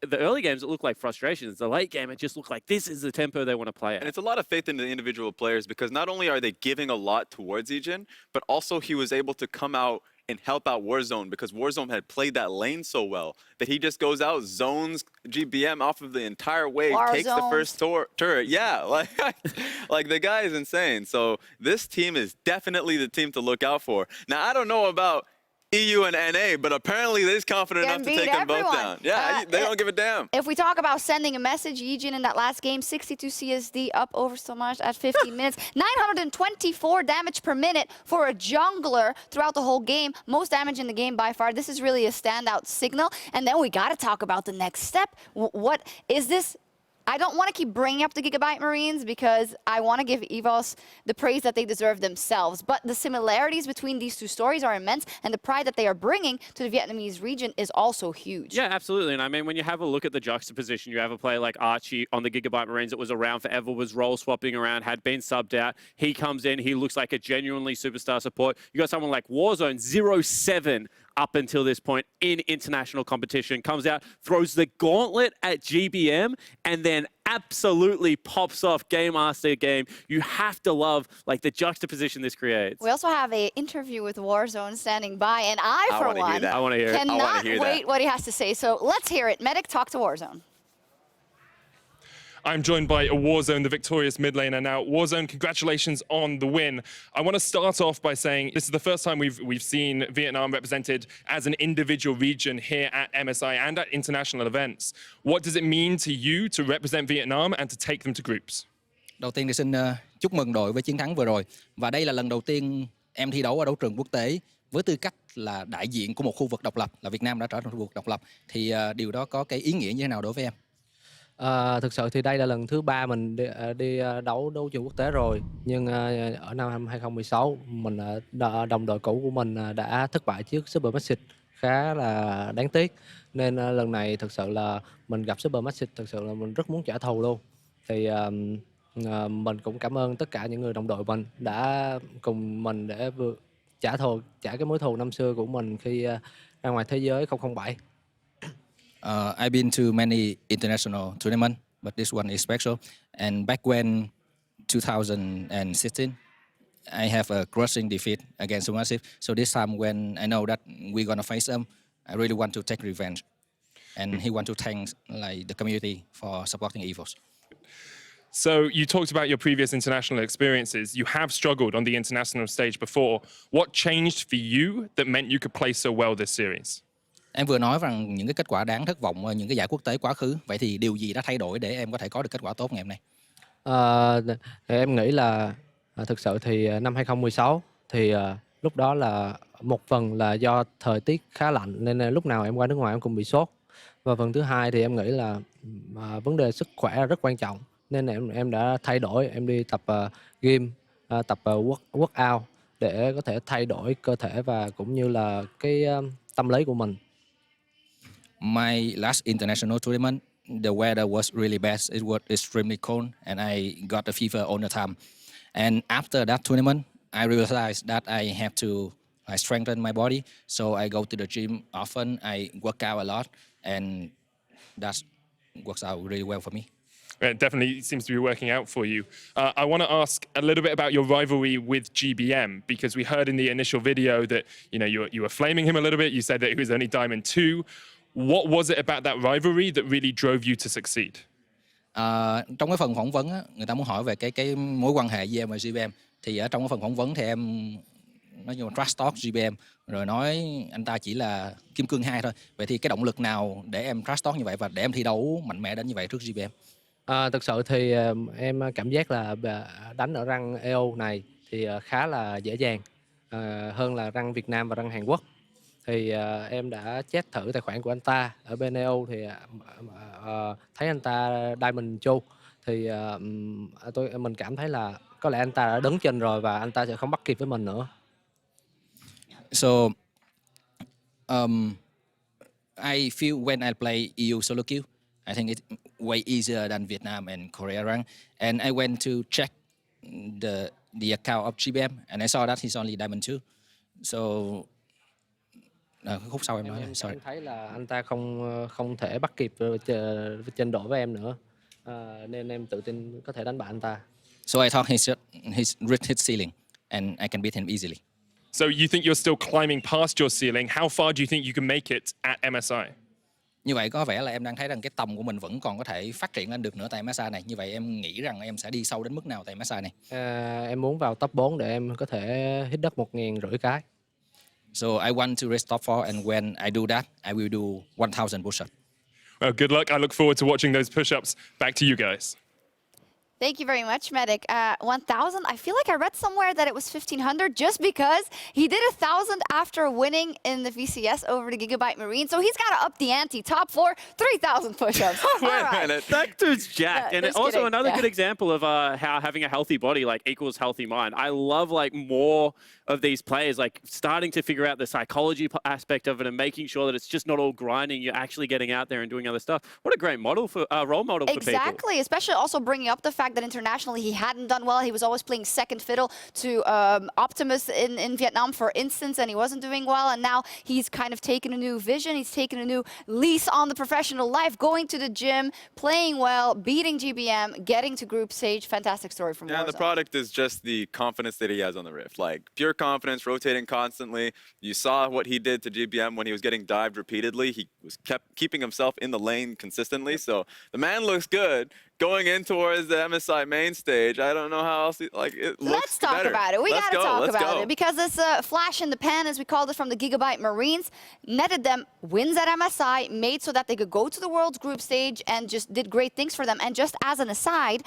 the early games, it looked like frustrations. The late game, it just looked like this is the tempo they want to play at.
And it's a lot of faith in the individual players because not only are they giving a lot towards YiJin, but also he was able to come out and help out Warzone because Warzone had played that lane so well that he just goes out, zones GBM off of the entire wave, takes the first turret. Yeah, like the guy is insane. So this team is definitely the team to look out for. Now, I don't know about EU and NA, but apparently they're confident enough to take them both down. Yeah, they don't give a damn.
If we talk about sending a message, YiJin in that last game, 62 CSD up over Stomaged at 15 minutes, 924 damage per minute for a jungler throughout the whole game. Most damage in the game by far. This is really a standout signal. And then we got to talk about the next step. What is this? I don't want to keep bringing up the Gigabyte Marines because I want to give EVOS the praise that they deserve themselves. But the similarities between these two stories are immense, and the pride that they are bringing to the Vietnamese region is also huge.
Yeah, absolutely. And I mean, when you have a look at the juxtaposition, you have a player like Archie on the Gigabyte Marines that was around forever, was role swapping around, had been subbed out. He comes in, he looks like a genuinely superstar support. You got someone like Warzone, 0-7 up until this point in international competition, comes out, throws the gauntlet at GBM, and then absolutely pops off game after game. You have to love like the juxtaposition this creates.
We also have an interview with Warzone standing by, and I for one,
I want to hear it.
cannot wait what he has to say. So let's hear it. Medic, talk to Warzone.
I'm joined by Warzone, the victorious mid laner. Now, Warzone, congratulations on the win. I want to start off by saying this is the first time we've seen Vietnam represented as an individual region here at MSI and at international events. What does it mean to you to represent Vietnam and to take them to groups?
Đầu tiên thì xin chúc mừng đội với chiến thắng vừa rồi. Và đây là lần đầu tiên em thi đấu ở đấu trường quốc tế với tư cách là đại diện của một khu vực độc lập, là Việt Nam đã trở thành khu vực độc lập. Thì điều đó có cái ý nghĩa như thế nào đối với em?
Thực sự thì đây là lần thứ 3 mình đi đấu trường quốc tế rồi, nhưng ở năm 2016 mình đồng đội cũ của mình đã thất bại trước SuperMassive khá là đáng tiếc, nên lần này thực sự là mình gặp SuperMassive thực sự là mình rất muốn trả thù luôn. Thì mình cũng cảm ơn tất cả những người đồng đội mình đã cùng mình để trả cái mối thù năm xưa của mình khi ra ngoài thế giới 007.
I've been to many international tournaments, but this one is special. And back when 2016, I have a crushing defeat against SuperMassive. So this time when I know that we're gonna face them, I really want to take revenge. And he want to thank like the community for supporting EVOS.
So you talked about your previous international experiences. You have struggled on the international stage before. What changed for you that meant you could play so well this series?
Em vừa nói rằng những cái kết quả đáng thất vọng ở những cái giải quốc tế quá khứ. Vậy thì điều gì đã thay đổi để em có thể có được kết quả tốt ngày hôm nay?
Em nghĩ là thực sự thì năm 2016 thì lúc đó là một phần là do thời tiết khá lạnh nên lúc nào em qua nước ngoài em cũng bị sốt. Và phần thứ hai thì em nghĩ là vấn đề sức khỏe là rất quan trọng. Nên em đã thay đổi, em đi tập gym, tập workout để có thể thay đổi cơ thể và cũng như là cái tâm lý của mình.
My last international tournament, the weather was really bad. It was extremely cold, and I got a fever all the time. And after that tournament, I realized that I have to strengthen my body. So I go to the gym often. I work out a lot, and that works out really well for me.
It definitely seems to be working out for you. I want to ask a little bit about your rivalry with GBM, because we heard in the initial video that you were flaming him a little bit. You said that he was only Diamond 2. What was it about that rivalry that really drove you to succeed?
Trong cái phần phỏng vấn á, người ta muốn hỏi về cái mối quan hệ với em và GBM. Thì ở trong cái phần phỏng vấn thì em nói như trash talk GBM, rồi nói anh ta chỉ là kim cương 2 thôi. Vậy thì cái động lực nào để em trash talk như vậy và để em thi đấu mạnh mẽ đến như vậy trước GBM?
Thực sự thì em cảm giác là đánh ở răng EO này thì khá là dễ dàng hơn là răng Việt Nam và răng Hàn Quốc. Thì em đã check thử tài khoản của anh ta ở bên EO thì thấy anh ta Diamond Chu thì mình cảm thấy là có lẽ anh ta đã đứng trên rồi và anh ta sẽ không bắt kịp với mình nữa.
So I feel when I play EU solo queue, I think it's way easier than Vietnam and Korea rank. And I went to check the account of GBM, and I saw that he's only Diamond 2. So, khúc sau em nói
em
sorry.
thấy là anh ta không thể bắt kịp trình độ với em nữa, nên em tự tin có thể đánh bại anh ta.
So I thought he's reached his ceiling, and I can beat him easily.
So you think you're still climbing past your ceiling. How far do you think you can make it at MSI?
Như vậy có vẻ là em đang thấy rằng cái tầm của mình vẫn còn có thể phát triển lên được nữa tại MSI này. Như vậy em nghĩ rằng em sẽ đi sâu đến mức nào tại MSI này?
Em muốn vào top 4 để em có thể hit đất 1.500 cái.
So I want to reach top 4, and when I do that, I will do 1,000 push-ups.
Well, good luck. I look forward to watching those push-ups. Back to you guys.
Thank you very much, Medic. 1,000, I feel like I read somewhere that it was 1,500 just because he did 1,000 after winning in the VCS over the Gigabyte Marine. So he's got to up the ante. Top 4, 3,000 push-ups.
Wait a minute.
That dude's jacked.
Yeah,
And
just
also
kidding.
another
Yeah.
good example of how having a healthy body like equals healthy mind. I love like more of these players like starting to figure out the psychology aspect of it and making sure that it's just not all grinding. You're actually getting out there and doing other stuff. What a great model for role model for people.
Exactly, especially also bringing up the fact that internationally he hadn't done well. He was always playing second fiddle to Optimus in Vietnam, for instance, and he wasn't doing well. And now he's kind of taken a new vision. He's taken a new lease on the professional life, going to the gym, playing well, beating GBM, getting to group stage. Fantastic story from
Yeah,
Warzone.
the product is just the confidence that he has on the Rift. Like, pure confidence, rotating constantly. You saw what he did to GBM when he was getting dived repeatedly. He was keeping himself in the lane consistently. So the man looks good. Going in towards the MSI main stage, I don't know how else, it looks
Let's talk
better.
about it. We got to talk about
go.
it because this flash in the pan, as we called it, from the Gigabyte Marines, netted them wins at MSI, made so that they could go to the World's group stage and just did great things for them. And just as an aside,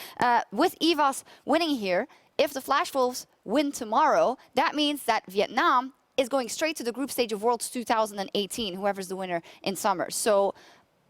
with EVOS winning here, if the Flash Wolves win tomorrow, that means that Vietnam is going straight to the group stage of Worlds 2018, whoever's the winner in summer. So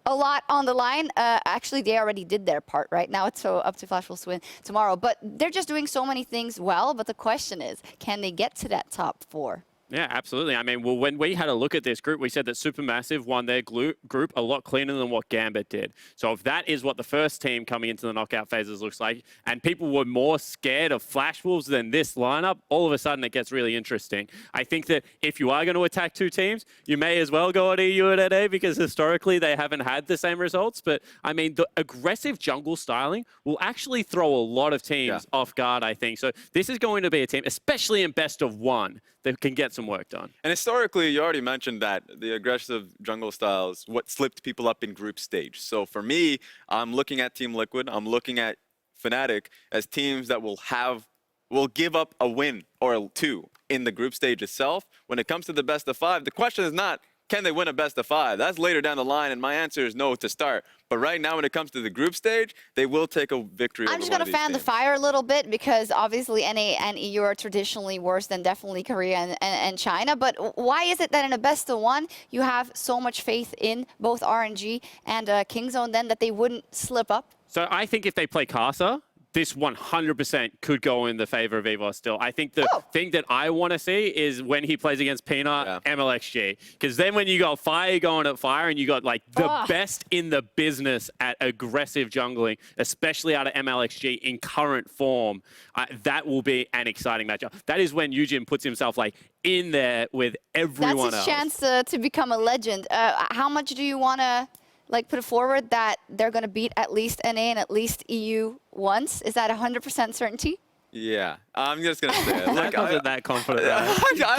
a lot on the line. Actually, they already did their part, right? Now it's so up to Flash Wolves to win tomorrow. But they're just doing so many things well. But the question is, can they get to that top 4?
Yeah, absolutely. I mean, well, when we had a look at this group, we said that SuperMassive won their group a lot cleaner than what Gambit did. So if that is what the first team coming into the knockout phases looks like, and people were more scared of Flash Wolves than this lineup, all of a sudden it gets really interesting. I think that if you are going to attack two teams, you may as well go at EU and NA because historically they haven't had the same results. But I mean, the aggressive jungle styling will actually throw a lot of teams off guard, I think. So this is going to be a team, especially in best of one, that can get some work done.
And historically, you already mentioned that the aggressive jungle styles, what slipped people up in group stage. So for me, I'm looking at Team Liquid, I'm looking at Fnatic as teams that will give up a win or two in the group stage itself. When it comes to the best of 5, the question is not, can they win a best of 5? That's later down the line, and my answer is no to start. But right now, when it comes to the group stage, they will take a victory.
I'm just going to fan the fire a little bit because obviously NA and EU are traditionally worse than definitely Korea and China. But why is it that in a best of 1, you have so much faith in both RNG and Kingzone then that they wouldn't slip up?
So I think if they play Casa, this 100% could go in the favor of EVOS still. I think the thing that I want to see is when he plays against Peanut, MLXG. Because then when you got Fire going at Fire and you got like the best in the business at aggressive jungling, especially out of MLXG in current form, that will be an exciting matchup. That is when YiJin puts himself like in there with everyone else.
That's his chance to become a legend. How much do you want to put it forward that they're going to beat at least NA and at least EU once? Is that 100% certainty?
Yeah, I'm just going to say it.
Look, wasn't that confident.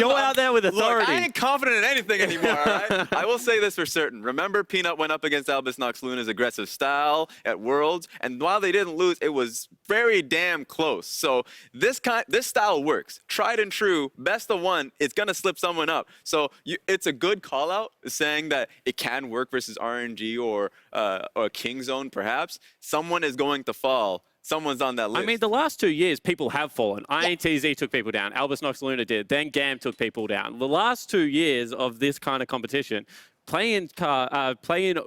Go out there with authority.
Look, I ain't confident in anything anymore, all right? I will say this for certain. Remember, Peanut went up against Albus aggressive style at Worlds, and while they didn't lose, it was very damn close. So this style works. Tried and true, best of 1, it's going to slip someone up. So it's a good call-out saying that it can work versus RNG or Kingzone, perhaps. Someone is going to fall. Someone's on that list.
I mean, the last 2 years, people have fallen. INTZ took people down. Albus did. Then GAM took people down. The last 2 years of this kind of competition, playing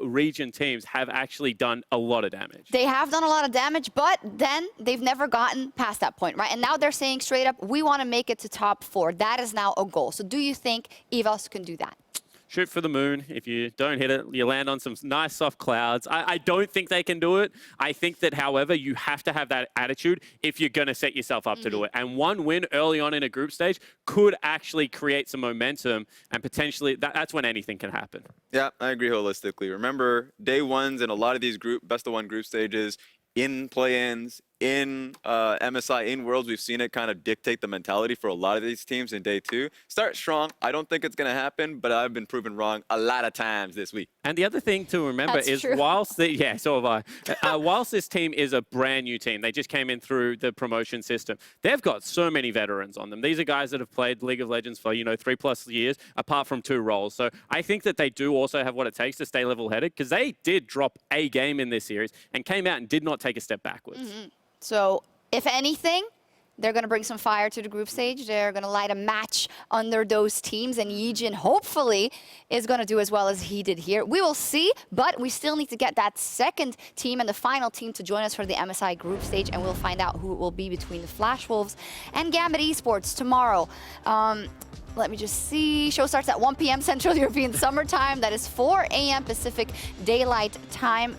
region teams have actually done a lot of damage.
They have done a lot of damage, but then they've never gotten past that point, right? And now they're saying straight up, we want to make it to top 4. That is now a goal. So do you think EVOS can do that?
shoot for the moon. If you don't hit it, you land on some nice soft clouds. I don't think they can do it. I think that, however, you have to have that attitude if you're going to set yourself up to do it. And one win early on in a group stage could actually create some momentum, and potentially that's when anything can happen.
Yeah, I agree holistically. Remember, day ones in a lot of these best of one group stages, in play-ins, in MSI, in Worlds, we've seen it kind of dictate the mentality for a lot of these teams in day two. Start strong. I don't think it's going to happen, but I've been proven wrong a lot of times this week.
And the other thing to remember is whilst so have I. Whilst this team is a brand new team, they just came in through the promotion system. They've got so many veterans on them. These are guys that have played League of Legends for 3+ years, apart from 2 roles. So I think that they do also have what it takes to stay level-headed, because they did drop a game in this series and came out and did not take a step backwards.
So, if anything, they're going to bring some fire to the group stage. They're going to light a match under those teams, and YiJin hopefully is going to do as well as he did here. We will see, but we still need to get that second team and the final team to join us for the MSI group stage, and we'll find out who it will be between the Flash Wolves and Gambit Esports tomorrow. Let me just see. Show starts at 1 p.m. Central European Summer Time. That is 4 a.m. Pacific Daylight Time.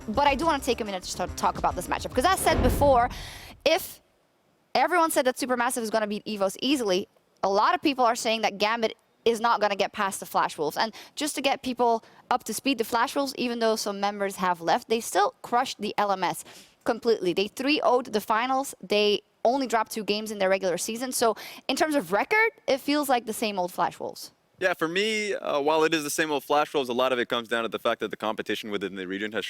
But I do want to take a minute to talk about this matchup, because as said before, if everyone said that SuperMassive is going to beat EVOS easily, a lot of people are saying that Gambit is not going to get past the Flash Wolves. And just to get people up to speed, the Flash Wolves, even though some members have left, they still crushed the LMS completely. They 3-0'd the finals. They only dropped 2 games in their regular season. So in terms of record, it feels like the same old Flash Wolves.
Yeah, for me, while it is the same old Flash Wolves, a lot of it comes down to the fact that the competition within the region has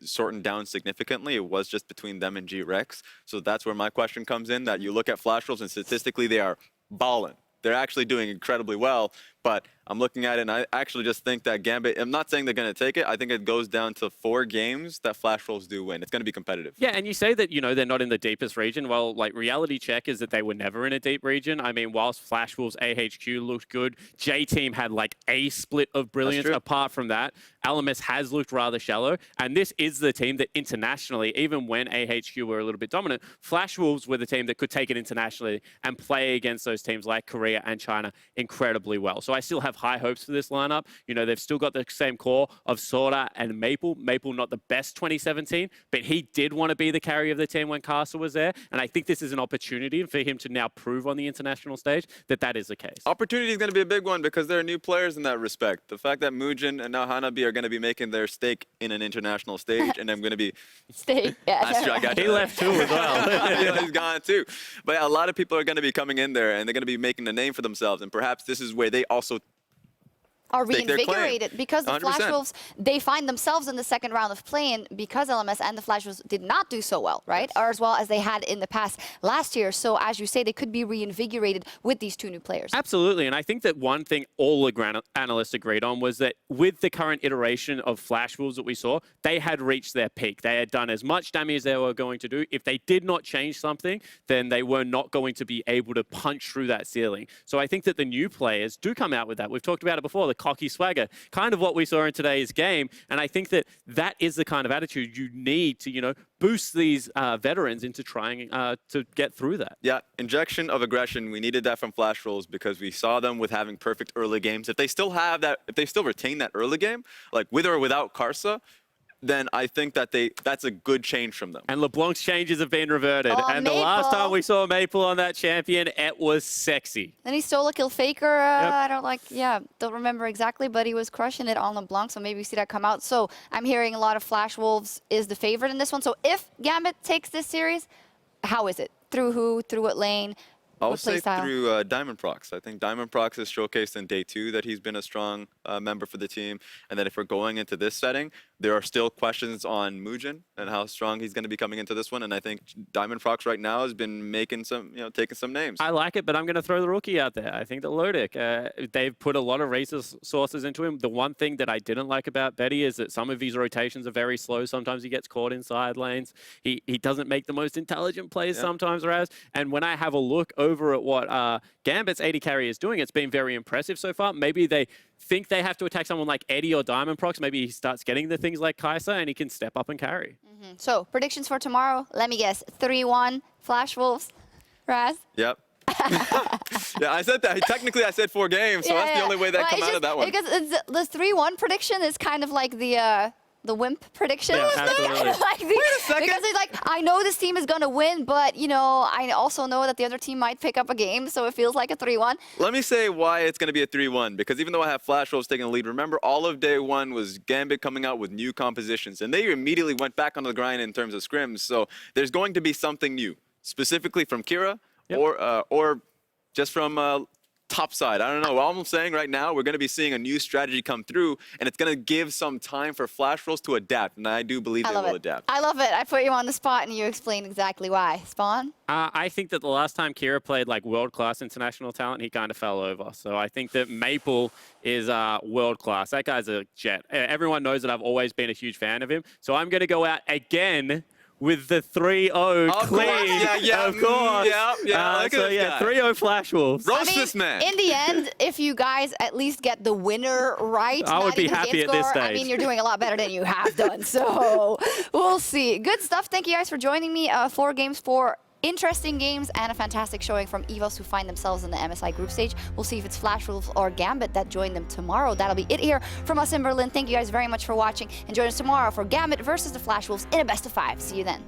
shortened down significantly. It was just between them and G-Rex. So that's where my question comes in, that you look at Flash Wolves and statistically they are balling. They're actually doing incredibly well, but I'm looking at it and I actually just think that Gambit, I'm not saying they're going to take it. I think it goes down to 4 games that Flash Wolves do win. It's going to be competitive.
Yeah, and you say that, they're not in the deepest region. Well, reality check is that they were never in a deep region. I mean, whilst Flash Wolves AHQ looked good, J-Team had a split of brilliance. Apart from that, LMS has looked rather shallow. And this is the team that internationally, even when AHQ were a little bit dominant, Flash Wolves were the team that could take it internationally and play against those teams like Korea and China incredibly well. So I still have high hopes for this lineup. They've still got the same core of Sorta and Maple. Maple not the best 2017, but he did want to be the carry of the team when Castle was there. And I think this is an opportunity for him to now prove on the international stage that that is the case.
Opportunity is going to be a big one because there are new players in that respect. The fact that Mujin and now Hanabi are going to be making their stake in an international stage, and I'm going to be...
Stake, yeah.
He left too as well.
Yeah, he's gone too. But a lot of people are going to be coming in there, and they're going to be making a name for themselves. And perhaps this is where they also
are reinvigorated, because the
100%.
Flash Wolves, they find themselves in the second round of play-in because LMS and the Flash Wolves did not do so well, right? Or as well as they had in the past last year. So as you say, they could be reinvigorated with these 2 new players.
Absolutely. And I think that one thing all the analysts agreed on was that with the current iteration of Flash Wolves that we saw, they had reached their peak. They had done as much damage as they were going to do. If they did not change something, then they were not going to be able to punch through that ceiling. So I think that the new players do come out with that. We've talked about it before, the cocky swagger, kind of what we saw in today's game. And I think that that is the kind of attitude you need to, boost these veterans into trying to get through that.
Yeah, injection of aggression. We needed that from Flash Wolves because we saw them with having perfect early games. If they still have that, if they still retain that early game, like with or without Karsa, then I think that that's a good change from them.
And LeBlanc's changes have been reverted.
Oh,
and
Maple.
The last time we saw Maple on that champion, it was sexy.
Then he stole a kill faker. I don't remember exactly, but he was crushing it on LeBlanc, so maybe we see that come out. So I'm hearing a lot of Flash Wolves is the favorite in this one. So if Gambit takes this series, how is it? Through who? Through what lane?
I would say through Diamond Prox. I think Diamond Prox has showcased in day 2 that he's been a strong member for the team. And then if we're going into this setting, there are still questions on Mujin and how strong he's going to be coming into this one. And I think Diamond Prox right now has been making some, taking some names.
I like it, but I'm going to throw the rookie out there. I think that Lodic, they've put a lot of resources into him. The one thing that I didn't like about Betty is that some of his rotations are very slow. Sometimes he gets caught in side lanes. He doesn't make the most intelligent plays sometimes, Raz. And when I have a look over at what Gambit's 80 carry is doing, it's been very impressive so far. Maybe they think they have to attack someone like Eddie or Diamond Prox. Maybe he starts getting the things like Kai'Sa and he can step up and carry.
So predictions for tomorrow, let me guess, 3-1 Flash Wolves. Raz?
Yep. Yeah, I said that. Technically, I said 4 games, so that's the only way that come out of that one.
Because the 3-1 prediction is kind of like the wimp prediction.
Yeah, absolutely.
Like
Wait a second.
Because it's like, I know this team is going to win, but, you know, I also know that the other team might pick up a game, so it feels like a 3-1.
Let me say why it's going to be a 3-1, because even though I have Flash Wolves taking the lead, remember all of day one was Gambit coming out with new compositions, and they immediately went back on the grind in terms of scrims, so there's going to be something new, specifically from Kira or just from top side. I don't know. All I'm saying right now, we're going to be seeing a new strategy come through, and it's going to give some time for Flash Wolves to adapt, and I do believe they will adapt.
I love it. I put you on the spot, and you explained exactly why. Spawn?
I think that the last time Kira played like world-class international talent, he kind of fell over. So I think that Maple is world-class. That guy's a jet. Everyone knows that I've always been a huge fan of him. So I'm going to go out again with the 3-0 clean. Of course.
Yeah,
so yeah, 3-0 Flash Wolves.
Roast this man.
In the end, if you guys at least get the winner right,
I would be happy at this stage.
I mean, you're doing a lot better than you have done. So we'll see. Good stuff. Thank you guys for joining me. 4 games, 4 interesting games, and a fantastic showing from EVOS, who find themselves in the MSI group stage. We'll see if it's Flash Wolves or Gambit that join them tomorrow. That'll be it here from us in Berlin. Thank you guys very much for watching, and join us tomorrow for Gambit versus the Flash Wolves in a best of 5. See you then.